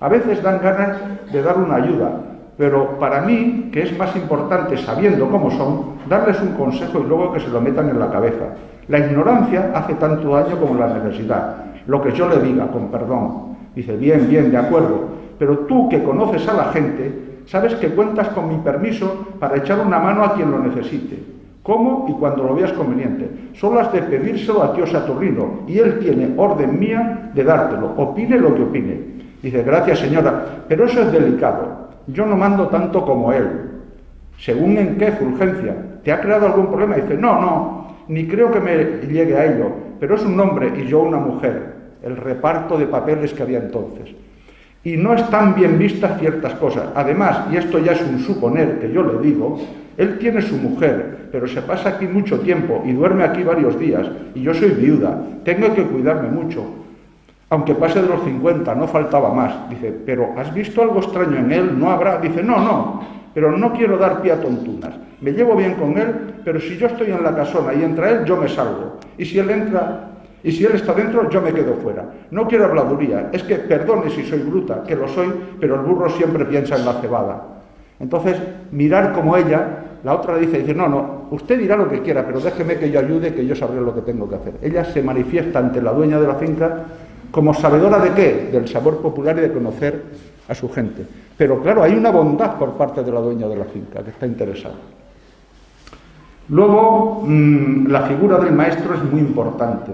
A veces dan ganas de dar una ayuda, pero para mí, que es más importante, sabiendo cómo son, darles un consejo y luego que se lo metan en la cabeza. La ignorancia hace tanto daño como la necesidad. Lo que yo le diga, con perdón. Dice, bien, de acuerdo, pero tú que conoces a la gente, sabes que cuentas con mi permiso para echar una mano a quien lo necesite. ¿Cómo? Y cuando lo veas conveniente. Solo has de pedírselo a tío Saturnino, y él tiene orden mía de dártelo, opine lo que opine. Dice, gracias señora, pero eso es delicado. Yo no mando tanto como él. ¿Según en qué, Fulgencia? ¿Te ha creado algún problema? Dice, no, ni creo que me llegue a ello, pero es un hombre y yo una mujer. El reparto de papeles que había entonces. Y no están bien vistas ciertas cosas. Además, y esto ya es un suponer que yo le digo, él tiene su mujer, pero se pasa aquí mucho tiempo y duerme aquí varios días, y yo soy viuda, tengo que cuidarme mucho. Aunque pase de los 50, no faltaba más. Dice, pero ¿has visto algo extraño en él? ¿No habrá? Dice, no, pero no quiero dar pie a tontunas. Me llevo bien con él, pero si yo estoy en la casona y entra él, yo me salgo. Y si él está dentro, yo me quedo fuera. No quiero habladuría, es que, perdone si soy bruta, que lo soy, pero el burro siempre piensa en la cebada. Entonces, mirar como ella, la otra le dice, no, usted dirá lo que quiera, pero déjeme que yo ayude, que yo sabré lo que tengo que hacer. Ella se manifiesta ante la dueña de la finca como sabedora ¿de qué? Del sabor popular y de conocer a su gente. Pero claro, hay una bondad por parte de la dueña de la finca, que está interesada. Luego, la figura del maestro es muy importante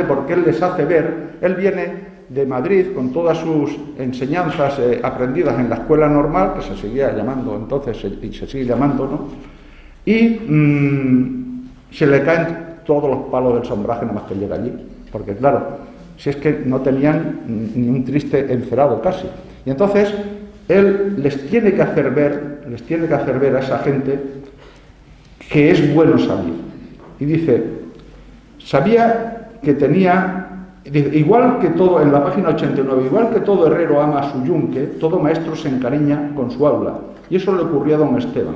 porque él les hace ver, él viene de Madrid con todas sus enseñanzas aprendidas en la escuela normal, que se seguía llamando entonces y se sigue llamando, ¿no? Y se le caen todos los palos del sombraje nada más que llega allí, porque claro, si es que no tenían ni un triste encerado casi. Y entonces él les tiene que hacer ver a esa gente que es bueno salir. Y dice, Sabía que tenía, igual que todo, en la página 89, igual que todo herrero ama a su yunque, todo maestro se encariña con su aula. Y eso le ocurría a don Esteban.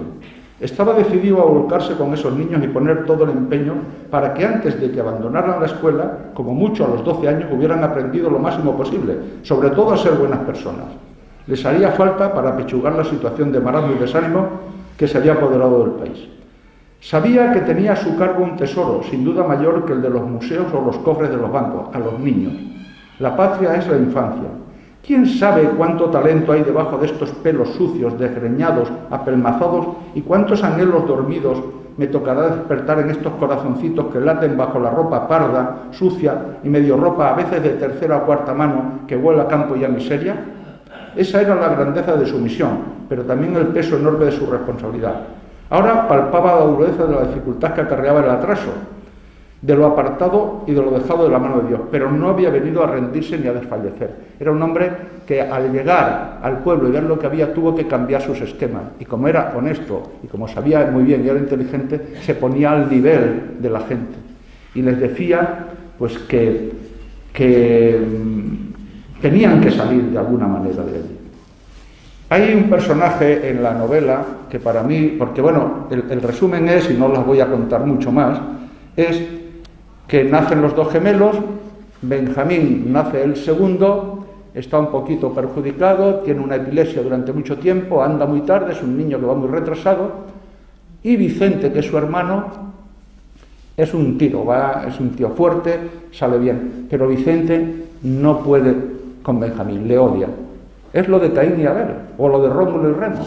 Estaba decidido a volcarse con esos niños y poner todo el empeño para que antes de que abandonaran la escuela, como mucho a los 12 años, hubieran aprendido lo máximo posible, sobre todo a ser buenas personas. Les haría falta para apechugar la situación de marasmo y desánimo que se había apoderado del país. Sabía que tenía a su cargo un tesoro, sin duda mayor que el de los museos o los cofres de los bancos, a los niños. La patria es la infancia. ¿Quién sabe cuánto talento hay debajo de estos pelos sucios, desgreñados, apelmazados y cuántos anhelos dormidos me tocará despertar en estos corazoncitos que laten bajo la ropa parda, sucia y medio ropa a veces de tercera o cuarta mano que huele a campo y a miseria? Esa era la grandeza de su misión, pero también el peso enorme de su responsabilidad. Ahora palpaba la dureza de la dificultad que acarreaba el atraso, de lo apartado y de lo dejado de la mano de Dios, pero no había venido a rendirse ni a desfallecer. Era un hombre que al llegar al pueblo y ver lo que había tuvo que cambiar sus esquemas, y como era honesto y como sabía muy bien y era inteligente, se ponía al nivel de la gente y les decía pues que tenían que salir de alguna manera de allí. Hay un personaje en la novela que para mí, porque bueno, el resumen es, y no las voy a contar mucho más, es que nacen los dos gemelos, Benjamín nace el segundo, está un poquito perjudicado, tiene una epilepsia durante mucho tiempo, anda muy tarde, es un niño que va muy retrasado, y Vicente, que es su hermano, es un tiro, es un tío fuerte, sale bien, pero Vicente no puede con Benjamín, le odia. Es lo de Caín y Abel, o lo de Rómulo y Remo.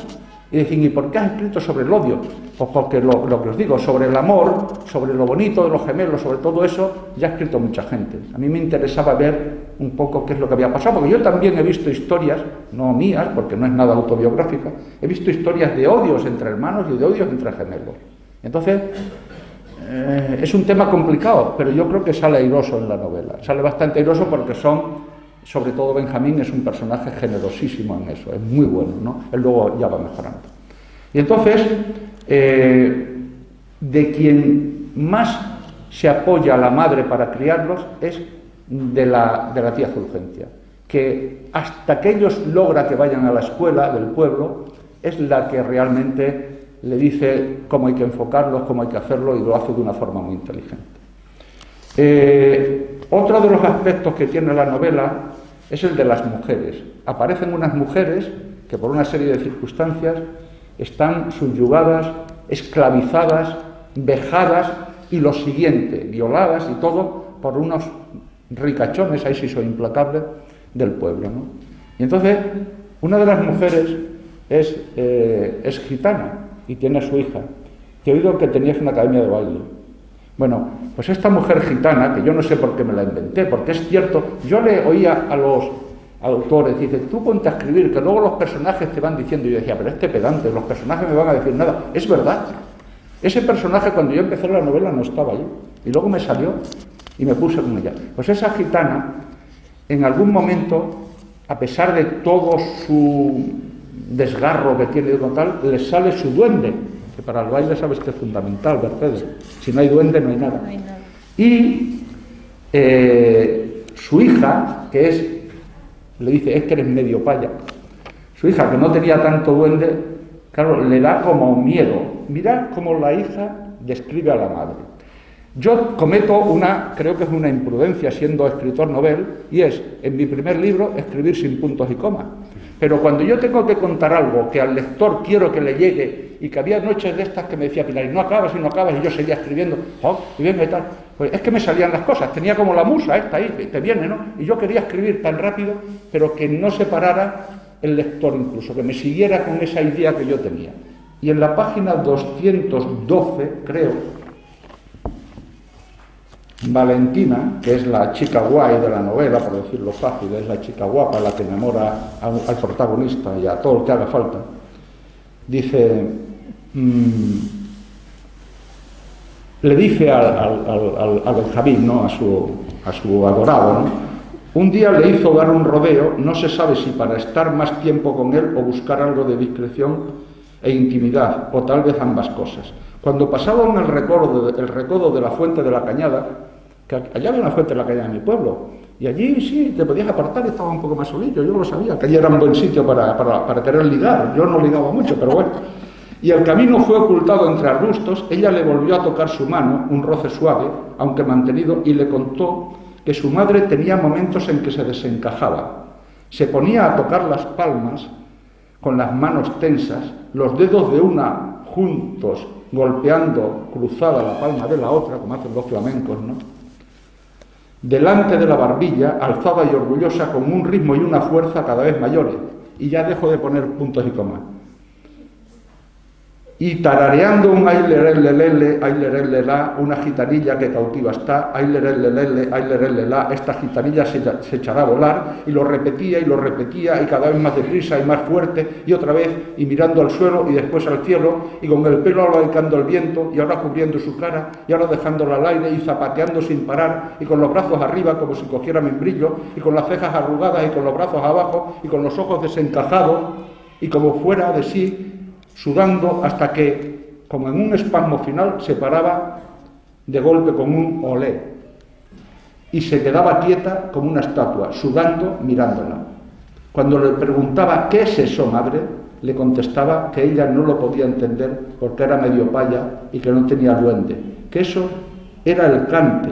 Y dicen, ¿y por qué has escrito sobre el odio? Pues porque lo que os digo, sobre el amor, sobre lo bonito de los gemelos, sobre todo eso, ya ha escrito mucha gente. A mí me interesaba ver un poco qué es lo que había pasado, porque yo también he visto historias, no mías, porque no es nada autobiográfica, he visto historias de odios entre hermanos y de odios entre gemelos. Entonces, es un tema complicado, pero yo creo que sale airoso en la novela. Sale bastante airoso porque sobre todo Benjamín es un personaje generosísimo en eso, es muy bueno, ¿no? Él luego ya va mejorando. Y entonces, de quien más se apoya a la madre para criarlos es de la tía Fulgencia, que hasta que ellos logra que vayan a la escuela del pueblo, es la que realmente le dice cómo hay que enfocarlos, cómo hay que hacerlo, y lo hace de una forma muy inteligente. Otro de los aspectos que tiene la novela es el de las mujeres. Aparecen unas mujeres que por una serie de circunstancias están subyugadas, esclavizadas, vejadas y lo siguiente, violadas y todo por unos ricachones, ahí sí soy implacable, del pueblo, ¿no? Y entonces una de las mujeres es gitana y tiene a su hija, que he oído que tenías una academia de baile. Bueno, pues esta mujer gitana, que yo no sé por qué me la inventé, porque es cierto, yo le oía a los autores, dice, tú ponte a escribir, que luego los personajes te van diciendo, y yo decía, pero este pedante, los personajes me van a decir nada. Es verdad, ese personaje cuando yo empecé la novela no estaba ahí, y luego me salió y me puse con ella. Pues esa gitana, en algún momento, a pesar de todo su desgarro que tiene con tal, le sale su duende, que para el baile sabes que es fundamental, Mercedes. Si no hay duende, no hay nada. No hay nada. Y su hija, le dice, es que eres medio paya. Su hija, que no tenía tanto duende, claro, le da como miedo. Mirad cómo la hija describe a la madre. Yo cometo creo que es una imprudencia siendo escritor novel, y es, en mi primer libro, escribir sin puntos y comas. Pero cuando yo tengo que contar algo que al lector quiero que le llegue, y que había noches de estas que me decía Pilar, y no acabas, y yo seguía escribiendo, y venga y tal, pues es que me salían las cosas, tenía como la musa esta ahí, te viene, ¿no? Y yo quería escribir tan rápido, pero que no se parara el lector incluso, que me siguiera con esa idea que yo tenía. Y en la página 212, creo, Valentina, que es la chica guay de la novela, por decirlo fácil, es la chica guapa, la que enamora al protagonista y a todo el que haga falta, dice, le dice al Benjamín, ¿no? a su adorado, ¿no? Un día le hizo dar un rodeo, no se sabe si para estar más tiempo con él o buscar algo de discreción e intimidad, o tal vez ambas cosas. Cuando pasaban el recodo de la fuente de la cañada, que allá había una fuente en la calle de mi pueblo, y allí sí, te podías apartar y estaba un poco más solillo, yo lo sabía, que allí era un buen sitio para querer ligar, yo no ligaba mucho, pero bueno. Y el camino fue ocultado entre arbustos, ella le volvió a tocar su mano, un roce suave, aunque mantenido, y le contó que su madre tenía momentos en que se desencajaba. Se ponía a tocar las palmas con las manos tensas, los dedos de una juntos, golpeando cruzada la palma de la otra, como hacen los flamencos, ¿no? Delante de la barbilla, alzada y orgullosa, con un ritmo y una fuerza cada vez mayores. Y ya dejo de poner puntos y comas. Y tarareando un ailerelelele, ailerelelá, una gitanilla que cautiva está, ailerelelele, ailerelelá, esta gitanilla se echará a volar, y lo repetía, y cada vez más deprisa y más fuerte, y otra vez, y mirando al suelo, y después al cielo, y con el pelo ahora dedicando el viento, y ahora cubriendo su cara, y ahora dejándola al aire, y zapateando sin parar, y con los brazos arriba como si cogiera membrillo, y con las cejas arrugadas, y con los brazos abajo, y con los ojos desencajados, y como fuera de sí, sudando hasta que, como en un espasmo final, se paraba de golpe con un olé y se quedaba quieta como una estatua, sudando, mirándola. Cuando le preguntaba ¿qué es eso, madre?, le contestaba que ella no lo podía entender porque era medio paya y que no tenía duende, que eso era el cante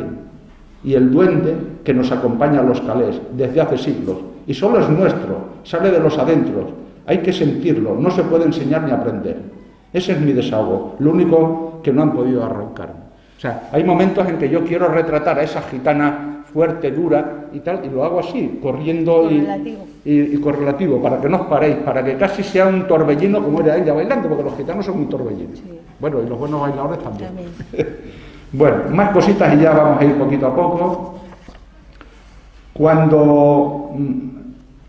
y el duende que nos acompaña a los calés desde hace siglos y solo es nuestro, sale de los adentros. Hay que sentirlo, no se puede enseñar ni aprender. Ese es mi desahogo, lo único que no han podido arrancarme. O sea, hay momentos en que yo quiero retratar a esa gitana fuerte, dura y tal, y lo hago así, corriendo y correlativo, para que no os paréis, para que casi sea un torbellino como era ella bailando, porque los gitanos son un torbellino. Sí. Bueno, y los buenos bailadores también. Bueno, más cositas y ya vamos a ir poquito a poco. Cuando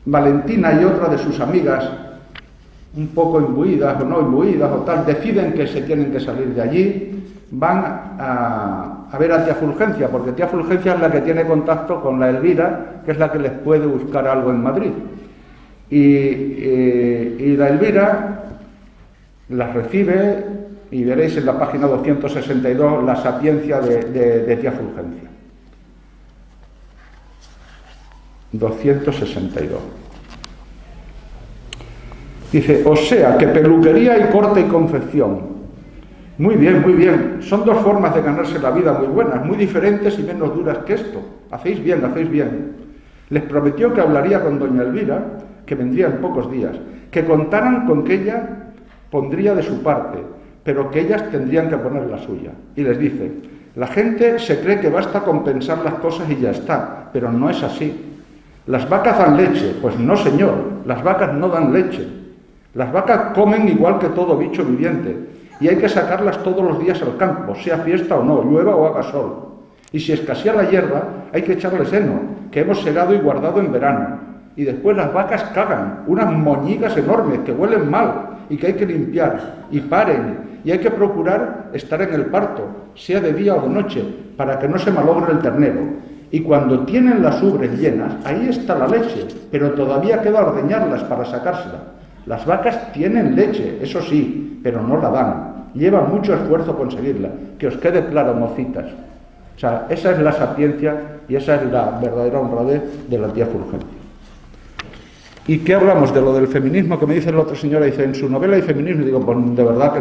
Valentina y otra de sus amigas, un poco imbuidas o no imbuidas o tal, deciden que se tienen que salir de allí, van a ver a tía Fulgencia, porque tía Fulgencia es la que tiene contacto con la Elvira, que es la que les puede buscar algo en Madrid. Y la Elvira las recibe, y veréis en la página 262 la sapiencia de tía Fulgencia. 262. Dice, o sea, que peluquería y corte y confección. Muy bien, muy bien. Son dos formas de ganarse la vida muy buenas, muy diferentes y menos duras que esto. Hacéis bien, hacéis bien. Les prometió que hablaría con doña Elvira, que vendría en pocos días, que contaran con que ella pondría de su parte, pero que ellas tendrían que poner la suya. Y les dice, la gente se cree que basta con pensar las cosas y ya está, pero no es así. ¿Las vacas dan leche? Pues no, señor, las vacas no dan leche. Las vacas comen igual que todo bicho viviente y hay que sacarlas todos los días al campo, sea fiesta o no, llueva o haga sol. Y si escasea la hierba, hay que echarle heno, que hemos segado y guardado en verano. Y después las vacas cagan, unas moñigas enormes que huelen mal y que hay que limpiar, y paren, y hay que procurar estar en el parto, sea de día o de noche, para que no se malogre el ternero. Y cuando tienen las ubres llenas, ahí está la leche, pero todavía queda ordeñarlas para sacársela. Las vacas tienen leche, eso sí, pero no la dan. Lleva mucho esfuerzo conseguirla, que os quede claro, mocitas. O sea, esa es la sapiencia y esa es la verdadera honradez de la tía Fulgencia. ¿Y qué hablamos de lo del feminismo? Que me dice la otra señora, dice, en su novela hay feminismo. Y digo, pues de verdad que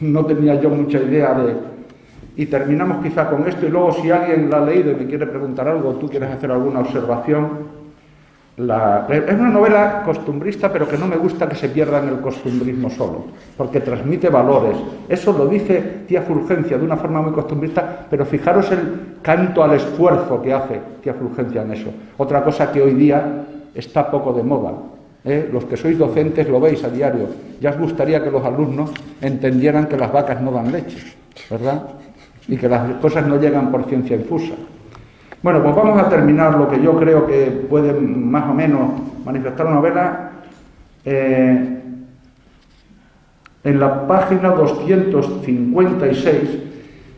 no tenía yo mucha idea de... Y terminamos quizá con esto, y luego si alguien la ha leído y me quiere preguntar algo, tú quieres hacer alguna observación. Es una novela costumbrista, pero que no me gusta que se pierda en el costumbrismo solo, porque transmite valores. Eso lo dice tía Fulgencia de una forma muy costumbrista, pero fijaros el canto al esfuerzo que hace tía Fulgencia en eso. Otra cosa que hoy día está poco de moda. Los que sois docentes lo veis a diario. Ya os gustaría que los alumnos entendieran que las vacas no dan leche, ¿verdad? Y que las cosas no llegan por ciencia infusa. Bueno, pues vamos a terminar lo que yo creo que puede más o menos manifestar una novela en la página 256.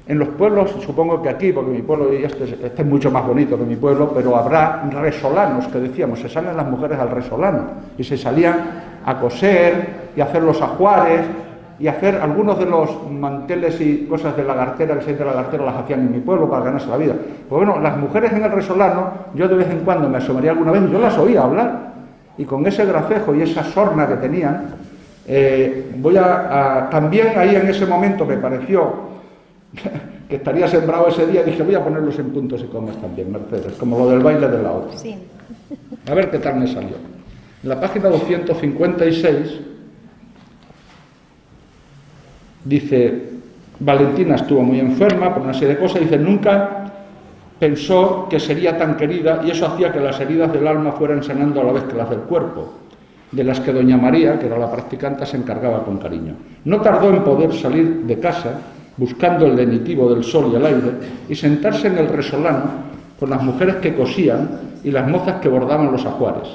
En los pueblos, supongo que aquí, porque mi pueblo este es mucho más bonito que mi pueblo, pero habrá resolanos, que decíamos, se salen las mujeres al resolano, y se salían a coser y a hacer los ajuares, y hacer algunos de los manteles y cosas de lagartera, que se dice lagartera, las hacían en mi pueblo para ganarse la vida. Pues bueno, las mujeres en el resolano, yo de vez en cuando me asomaría alguna vez y yo las oía hablar, y con ese gracejo y esa sorna que tenían, también ahí en ese momento me pareció que estaría sembrado ese día, dije voy a ponerlos en puntos y comas también, Mercedes, como lo del baile de la otra. Sí. A ver qué tal me salió. En la página 256 dice, Valentina estuvo muy enferma por una serie de cosas, dice, nunca pensó que sería tan querida y eso hacía que las heridas del alma fueran sanando a la vez que las del cuerpo, de las que doña María, que era la practicante, se encargaba con cariño. No tardó en poder salir de casa, buscando el lenitivo del sol y el aire, y sentarse en el resolano con las mujeres que cosían y las mozas que bordaban los ajuares.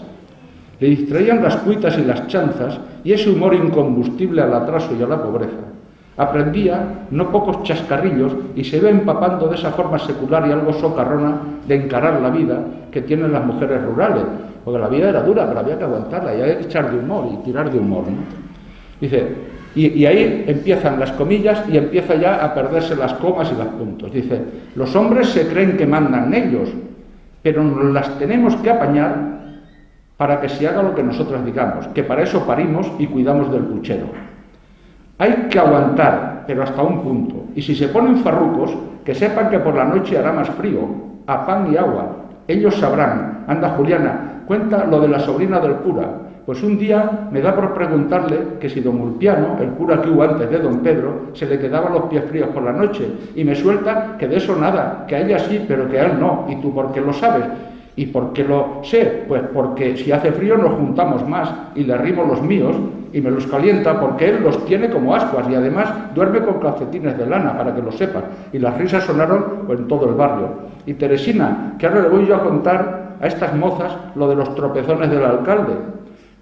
Le distraían las cuitas y las chanzas y ese humor incombustible al atraso y a la pobreza. Aprendía no pocos chascarrillos y se iba empapando de esa forma secular y algo socarrona de encarar la vida que tienen las mujeres rurales, porque la vida era dura, pero había que aguantarla y había que echar de humor y tirar de humor, ¿no? Dice, y ahí empiezan las comillas y empieza ya a perderse las comas y los puntos. Dice, los hombres se creen que mandan ellos, pero nos las tenemos que apañar para que se haga lo que nosotros digamos, que para eso parimos y cuidamos del puchero. Hay que aguantar, pero hasta un punto, y si se ponen farrucos, que sepan que por la noche hará más frío, a pan y agua, ellos sabrán. Anda, Juliana, cuenta lo de la sobrina del cura. Pues un día me da por preguntarle que si don Ulpiano, el cura que hubo antes de don Pedro, se le quedaban los pies fríos por la noche, y me suelta que de eso nada, que a ella sí, pero que a él no. ¿Y tú por qué lo sabes? ¿Y por qué lo sé? Pues porque si hace frío nos juntamos más y le arrimo los míos y me los calienta porque él los tiene como ascuas y además duerme con calcetines de lana, para que lo sepan. Y las risas sonaron pues, en todo el barrio. Y Teresina, que ahora le voy yo a contar a estas mozas lo de los tropezones del alcalde,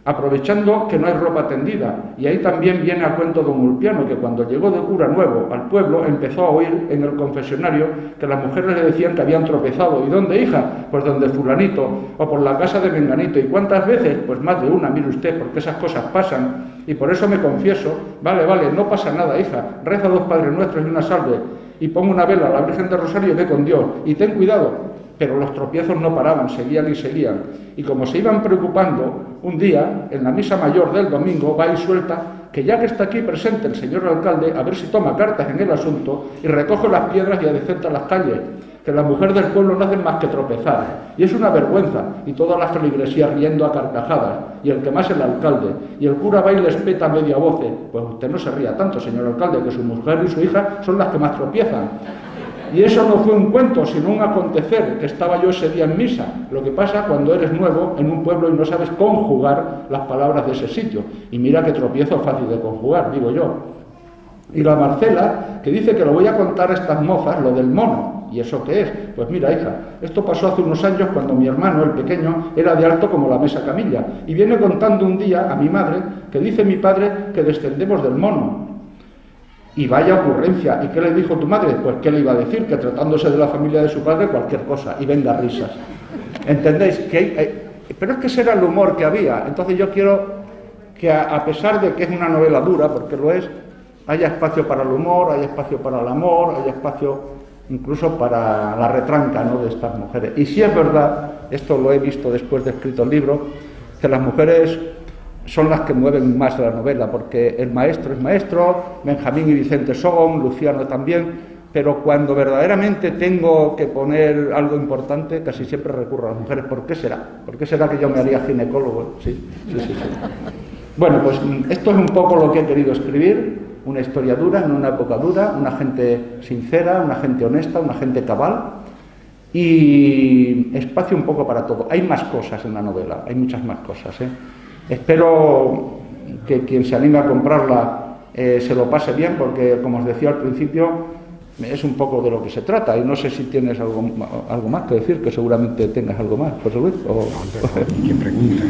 aprovechando que no hay ropa tendida. Y ahí también viene a cuento don Ulpiano, que cuando llegó de cura nuevo al pueblo empezó a oír en el confesionario que las mujeres le decían que habían tropezado. ¿Y dónde, hija? Pues donde fulanito, o por la casa de menganito. ¿Y cuántas veces? Pues más de una, mire usted, porque esas cosas pasan. Y por eso me confieso, vale, no pasa nada, hija, reza 2 Padres Nuestros y una salve, y pon una vela a la Virgen del Rosario y ve con Dios, y ten cuidado. Pero los tropiezos no paraban, seguían y seguían. Y como se iban preocupando, un día, en la misa mayor del domingo, va y suelta que ya que está aquí presente el señor alcalde, a ver si toma cartas en el asunto y recoge las piedras y adecenta las calles, que las mujeres del pueblo no hacen más que tropezar. Y es una vergüenza, y todas las feligresías riendo a carcajadas, y el que más el alcalde, y el cura va y les peta a media voz. Pues usted no se ría tanto, señor alcalde, que su mujer y su hija son las que más tropiezan. Y eso no fue un cuento, sino un acontecer, que estaba yo ese día en misa. Lo que pasa cuando eres nuevo en un pueblo y no sabes conjugar las palabras de ese sitio. Y mira qué tropiezo fácil de conjugar, digo yo. Y la Marcela, que dice que lo voy a contar a estas mozas, lo del mono. ¿Y eso qué es? Pues mira, hija, esto pasó hace unos años cuando mi hermano, el pequeño, era de alto como la mesa camilla. Y viene contando un día a mi madre que dice mi padre que descendemos del mono. Y vaya ocurrencia. ¿Y qué le dijo tu madre? Pues ¿qué le iba a decir? Que tratándose de la familia de su padre, cualquier cosa. Y venga risas. ¿Entendéis? Pero es que ese era el humor que había. Entonces yo quiero que a pesar de que es una novela dura, porque lo es, haya espacio para el humor, haya espacio para el amor, haya espacio incluso para la retranca, ¿no?, de estas mujeres. Y sí es verdad, esto lo he visto después de escrito el libro, que las mujeres son las que mueven más la novela, porque el maestro es maestro, Benjamín y Vicente son, Luciano también, pero cuando verdaderamente tengo que poner algo importante, casi siempre recurro a las mujeres. ¿Por qué será? ¿Por qué será que yo me haría ginecólogo? Sí. Bueno, pues esto es un poco lo que he querido escribir, una historia dura, en una época dura, una gente sincera, una gente honesta, una gente cabal, y espacio un poco para todo. Hay más cosas en la novela, hay muchas más cosas, ¿eh? Espero que quien se anime a comprarla se lo pase bien, porque, como os decía al principio, es un poco de lo que se trata. Y no sé si tienes algo más que decir, que seguramente tengas algo más, José Luis. ¿Quién pregunta?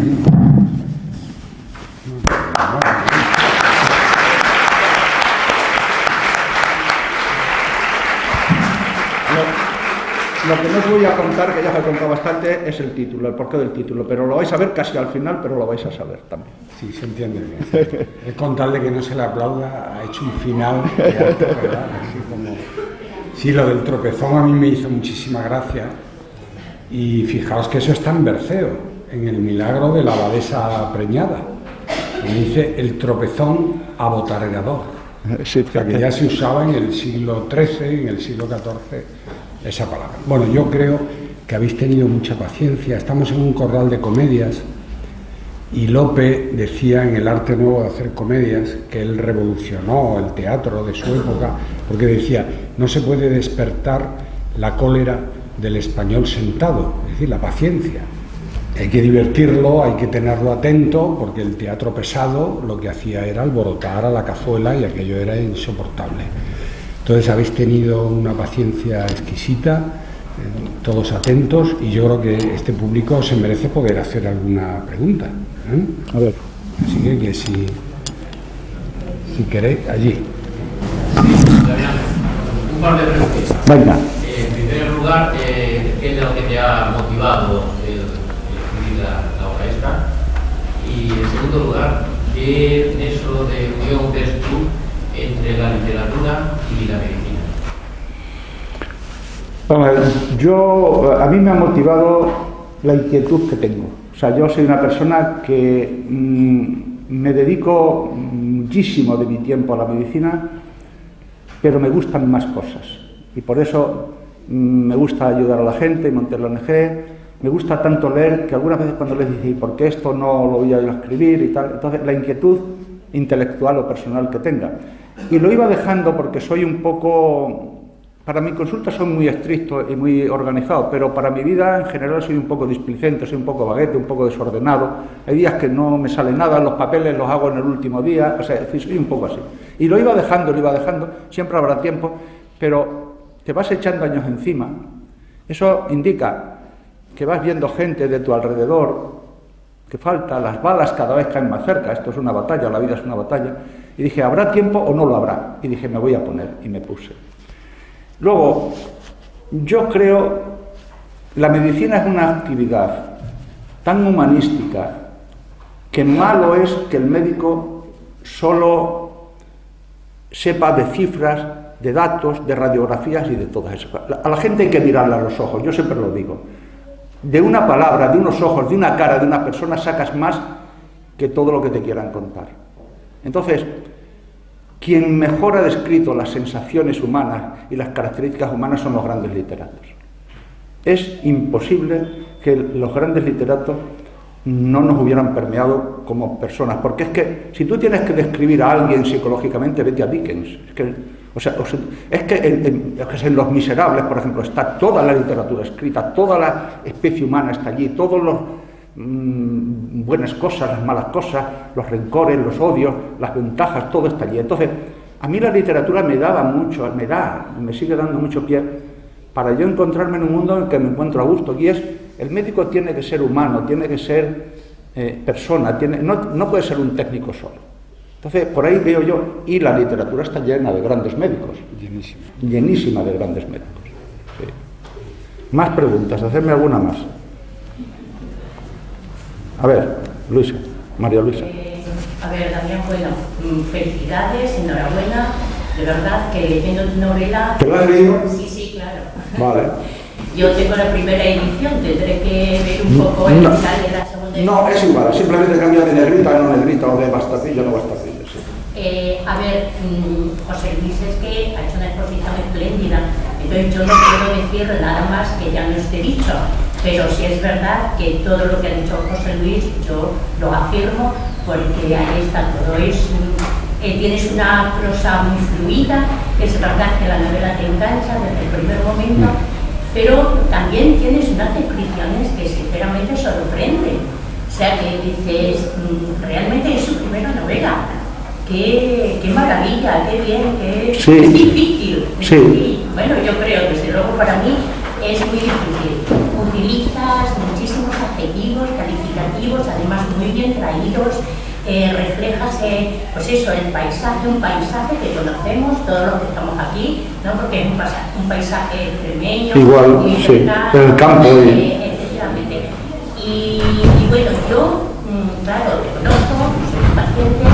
Lo que no os voy a contar, que ya os he contado bastante, es el título, el porqué del título, pero lo vais a ver casi al final, pero lo vais a saber también. Sí, se entiende bien. Es contarle que no se le aplauda, ha hecho un final de alto, ¿verdad? Así como... Sí, lo del tropezón a mí me hizo muchísima gracia, y fijaos que eso está en Berceo, en el milagro de la abadesa preñada. Y dice el tropezón abotargador. Sí, o sea, que ya se usaba en el siglo XIII, en el siglo XIV, esa palabra. Bueno, yo creo que habéis tenido mucha paciencia. Estamos en un corral de comedias y Lope decía en El arte nuevo de hacer comedias que él revolucionó el teatro de su época, porque decía, no se puede despertar la cólera del español sentado, es decir, la paciencia. Hay que divertirlo, hay que tenerlo atento, porque el teatro pesado lo que hacía era alborotar a la cazuela y aquello era insoportable. Entonces habéis tenido una paciencia exquisita, todos atentos, y yo creo que este público se merece poder hacer alguna pregunta. A ver. Así que si queréis, allí. Un par de preguntas. Venga. En primer lugar, ¿qué es lo que te ha motivado el escribir la obra esta? Y en segundo lugar, ¿qué nexo de unión ves tú entre la literatura y la medicina? A mí me ha motivado la inquietud que tengo. O sea, yo soy una persona que me dedico muchísimo de mi tiempo a la medicina, pero me gustan más cosas. Y por eso me gusta ayudar a la gente, monté la ONG, me gusta tanto leer que algunas veces cuando les dice, ¿y por qué esto no lo voy a escribir y tal? Entonces, la inquietud intelectual o personal que tenga. Y lo iba dejando porque soy un poco... Para mi consulta soy muy estricto y muy organizado, pero para mi vida en general soy un poco displicente, soy un poco vaguete, un poco desordenado. Hay días que no me sale nada, los papeles los hago en el último día, o sea, soy un poco así. Y lo iba dejando, siempre habrá tiempo, pero te vas echando años encima. Eso indica que vas viendo gente de tu alrededor, que falta, las balas cada vez caen más cerca, esto es una batalla, la vida es una batalla. Y dije, ¿habrá tiempo o no lo habrá? Y dije, me voy a poner, y me puse. Luego, yo creo, la medicina es una actividad tan humanística que malo es que el médico solo sepa de cifras, de datos, de radiografías y de todas esas cosas. A la gente hay que mirarle a los ojos, yo siempre lo digo. De una palabra, de unos ojos, de una cara, de una persona sacas más que todo lo que te quieran contar. Entonces, quien mejor ha descrito las sensaciones humanas y las características humanas son los grandes literatos. Es imposible que los grandes literatos no nos hubieran permeado como personas, porque es que si tú tienes que describir a alguien psicológicamente, vete a Dickens. Es que en Los Miserables, por ejemplo, está toda la literatura escrita, toda la especie humana está allí, todos los buenas cosas, las malas cosas, los rencores, los odios, las ventajas, todo está allí. Entonces, a mí la literatura me daba mucho, me sigue dando mucho pie para yo encontrarme en un mundo en el que me encuentro a gusto, y es, el médico tiene que ser humano, tiene que ser persona, no puede ser un técnico solo. Entonces, por ahí veo yo, y la literatura está llena de grandes médicos, llenísima de grandes médicos. Sí. Más preguntas, hacerme alguna más. A ver, Luisa, María Luisa. A ver, Damián, bueno, felicidades, enhorabuena. De verdad que leyendo tu novela... ¿Te la has leído? Sí, claro. Vale. Yo tengo la primera edición, tendré que ver un poco el final de la segunda edición. No, es igual, simplemente cambia de negrita a no negrita o de bastardilla a no bastardilla. Sí. A ver, José Luis es que ha hecho una exposición espléndida, entonces yo no puedo decir nada más que ya no esté dicho. Pero sí es verdad que todo lo que ha dicho José Luis, yo lo afirmo, porque ahí está todo. Tienes una prosa muy fluida, es verdad que la novela te engancha desde el primer momento, pero también tienes unas descripciones que sinceramente sorprenden. O sea, que dices, realmente es su primera novela. Qué maravilla, qué bien, qué sí. Es difícil. Sí. Y, bueno, yo creo, desde luego para mí es muy difícil. Utilizas muchísimos adjetivos, calificativos, además muy bien traídos, reflejas, pues eso, el paisaje, un paisaje que conocemos, todos los que estamos aquí, ¿no? Porque es un paisaje extremeño, igual, muy sí, cercano, en el campo. efectivamente. Y bueno, yo, claro, te conozco, soy paciente,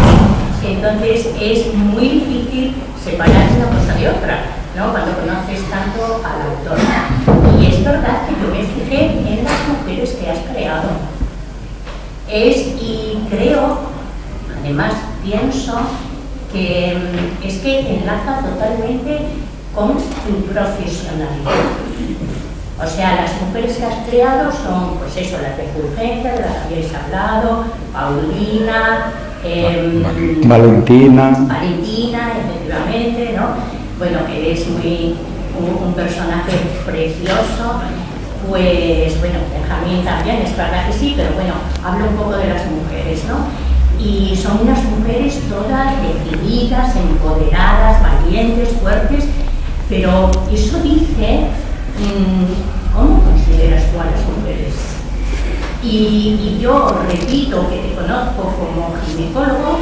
entonces es muy difícil separar una cosa de otra, ¿no? Cuando conoces tanto al autor. Y es verdad que yo me fijé en las mujeres que has creado. Y creo, además pienso, que es que enlaza totalmente con tu profesionalidad. O sea, las mujeres que has creado son, pues eso, las de Fulgencia, de las que habéis hablado, Paulina, Valentina, efectivamente, ¿no? Bueno, que es un personaje precioso. Pues bueno, Benjamín también, es verdad que sí, pero bueno, hablo un poco de las mujeres, ¿no? Y son unas mujeres todas decididas, empoderadas, valientes, fuertes, pero eso dice, ¿cómo consideras tú a las mujeres? Y yo repito que te conozco como ginecólogo,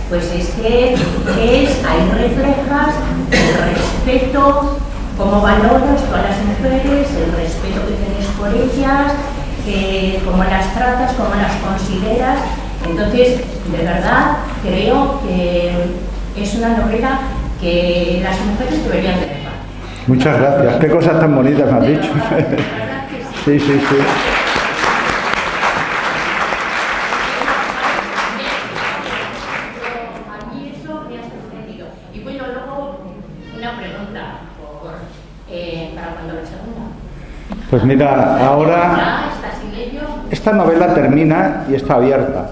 pues es que ahí reflejas el respeto, cómo valoras tú a las mujeres, el respeto que tienes por ellas, cómo las tratas, cómo las consideras. Entonces, de verdad, creo que es una novela que las mujeres deberían de leer. Muchas gracias. Qué cosas tan bonitas me has dicho. Sí, sí, sí. A mí eso me ha sorprendido. Y bueno, luego una pregunta para cuando la segunda. Pues mira, ahora ¿Ya está sin ello? esta novela termina y está abierta.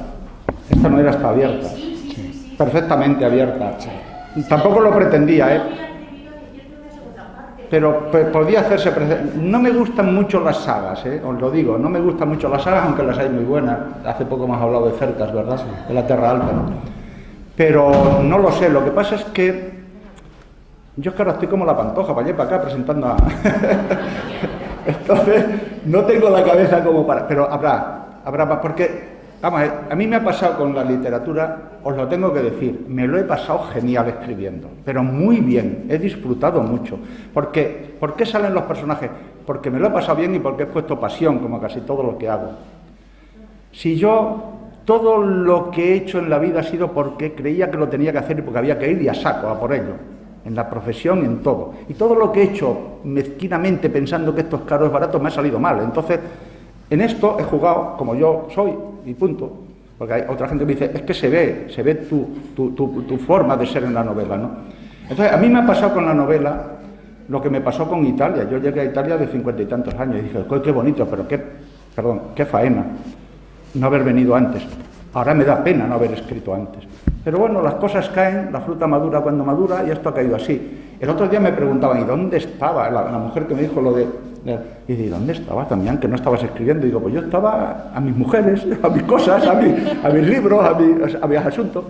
Esta novela está abierta. Sí. Perfectamente abierta. Tampoco lo pretendía, pero podía hacerse. No me gustan mucho las sagas, os lo digo, no me gustan mucho las sagas, aunque las hay muy buenas. Hace poco hemos hablado de Cercas, ¿verdad? De la Terra Alta, ¿no? Pero no lo sé, lo que pasa es que yo es que ahora estoy como la Pantoja, para allá y para acá, presentando a... Entonces, no tengo la cabeza como para... Pero habrá más, porque... Vamos, a mí me ha pasado con la literatura, os lo tengo que decir, me lo he pasado genial escribiendo, pero muy bien, he disfrutado mucho. ¿Por qué salen los personajes? Porque me lo he pasado bien y porque he puesto pasión, como casi todo lo que hago. Si yo, todo lo que he hecho en la vida ha sido porque creía que lo tenía que hacer y porque había que ir y a saco, a por ello, en la profesión y en todo. Y todo lo que he hecho mezquinamente pensando que esto es caro, es barato, me ha salido mal. Entonces, en esto he jugado como yo soy y punto. Porque hay otra gente que me dice, es que se ve tu forma de ser en la novela, ¿no? Entonces, a mí me ha pasado con la novela lo que me pasó con Italia. Yo llegué a Italia de 50 y tantos años y dije, qué bonito, pero qué faena no haber venido antes. Ahora me da pena no haber escrito antes. Pero bueno, las cosas caen, la fruta madura cuando madura y esto ha caído así. El otro día me preguntaban, ¿y dónde estaba la mujer que me dijo lo de... Y dije, ¿dónde estabas, Damián, que no estabas escribiendo? Y digo, pues yo estaba a mis mujeres, a mis cosas, a mis libros, a mis asuntos.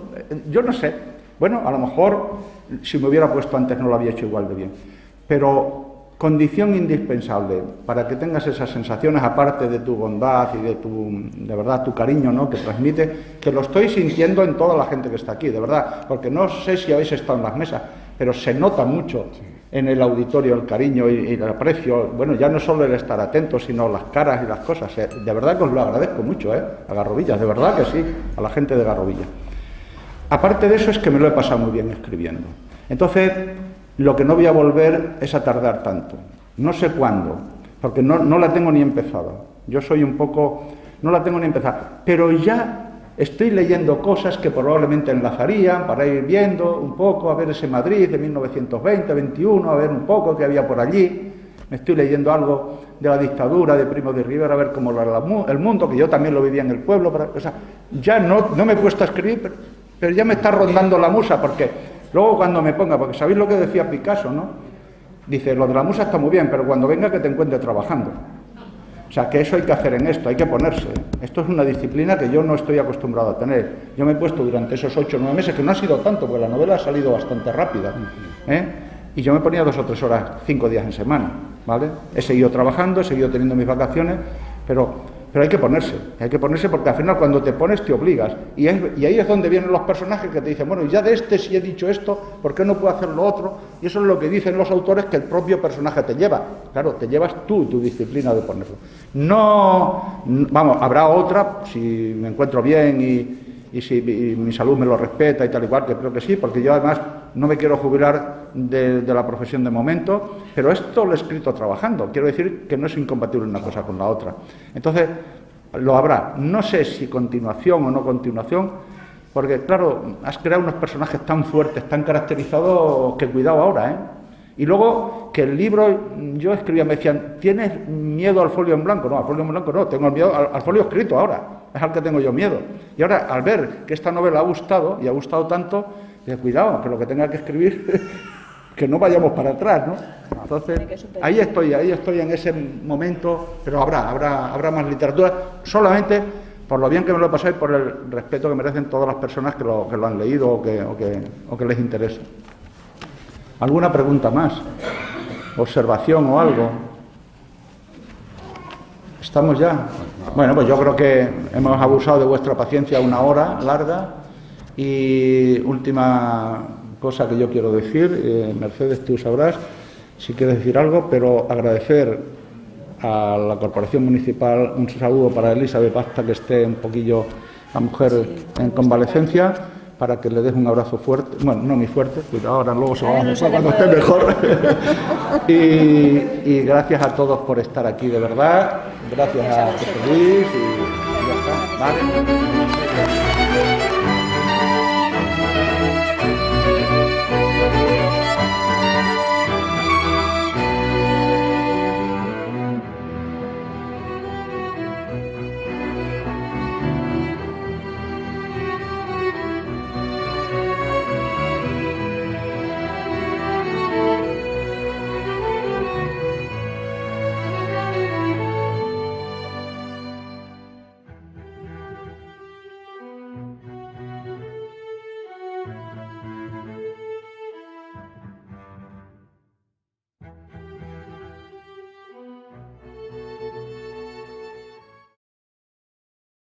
Yo no sé. Bueno, a lo mejor, si me hubiera puesto antes no lo había hecho igual de bien. Pero condición indispensable para que tengas esas sensaciones, aparte de tu bondad y de verdad, tu cariño, ¿no?, que transmite, que lo estoy sintiendo en toda la gente que está aquí, de verdad. Porque no sé si habéis estado en las mesas, pero se nota mucho en el auditorio el cariño y el aprecio. Bueno, ya no solo el estar atento, sino las caras y las cosas. De verdad que os lo agradezco mucho, a Garrovillas, de verdad que sí, a la gente de Garrovillas. Aparte de eso es que me lo he pasado muy bien escribiendo. Entonces, lo que no voy a volver es a tardar tanto. No sé cuándo, porque no la tengo ni empezada. Yo soy un poco... no la tengo ni empezada, pero ya... estoy leyendo cosas que probablemente enlazarían para ir viendo un poco, a ver ese Madrid de 1920-21, a ver un poco qué había por allí. Me estoy leyendo algo de la dictadura de Primo de Rivera, a ver cómo era el mundo, que yo también lo vivía en el pueblo. O sea, ya no me he puesto a escribir, pero ya me está rondando la musa, porque luego cuando me ponga, porque sabéis lo que decía Picasso, ¿no? Dice, lo de la musa está muy bien, pero cuando venga que te encuentre trabajando. O sea, que eso hay que hacer en esto, hay que ponerse. Esto es una disciplina que yo no estoy acostumbrado a tener. Yo me he puesto durante esos 8 o 9 meses, que no ha sido tanto, porque la novela ha salido bastante rápida, y yo me ponía 2 o 3 horas, 5 días en semana, ¿vale? He seguido trabajando, he seguido teniendo mis vacaciones, pero Pero hay que ponerse porque al final cuando te pones te obligas. Y ahí es donde vienen los personajes que te dicen, bueno, ya de este si he dicho esto, ¿por qué no puedo hacer lo otro? Y eso es lo que dicen los autores, que el propio personaje te lleva. Claro, te llevas tú tu disciplina de ponerlo. No, vamos, habrá otra, si me encuentro bien y si mi salud me lo respeta y tal y cual, que creo que sí, porque yo además no me quiero jubilar de la profesión de momento, pero esto lo he escrito trabajando. Quiero decir que no es incompatible una cosa con la otra. Entonces, lo habrá. No sé si continuación o no continuación, porque, claro, has creado unos personajes tan fuertes, tan caracterizados, que cuidado ahora, ¿eh? Y luego, que el libro, yo escribía, me decían, ¿tienes miedo al folio en blanco? No, al folio en blanco no, tengo miedo al folio escrito ahora, es al que tengo yo miedo. Y ahora, al ver que esta novela ha gustado, y ha gustado tanto, cuidado, que lo que tenga que escribir, que no vayamos para atrás, ¿no? Entonces, ahí estoy en ese momento, pero habrá más literatura, solamente por lo bien que me lo he pasado y por el respeto que merecen todas las personas que lo han leído o que les interesa. ¿Alguna pregunta más? ¿Observación o algo? ¿Estamos ya? Bueno, pues yo creo que hemos abusado de vuestra paciencia una hora larga. Y última cosa que yo quiero decir, Mercedes, tú sabrás si quieres decir algo, pero agradecer a la Corporación Municipal, un saludo para Elizabeth Pasta, que esté un poquillo, la mujer en convalecencia, para que le des un abrazo fuerte, bueno, no muy fuerte, cuidado, ahora luego se va a mostrar cuando esté mejor. y gracias a todos por estar aquí, de verdad, gracias a José Luis y ya está. Vale.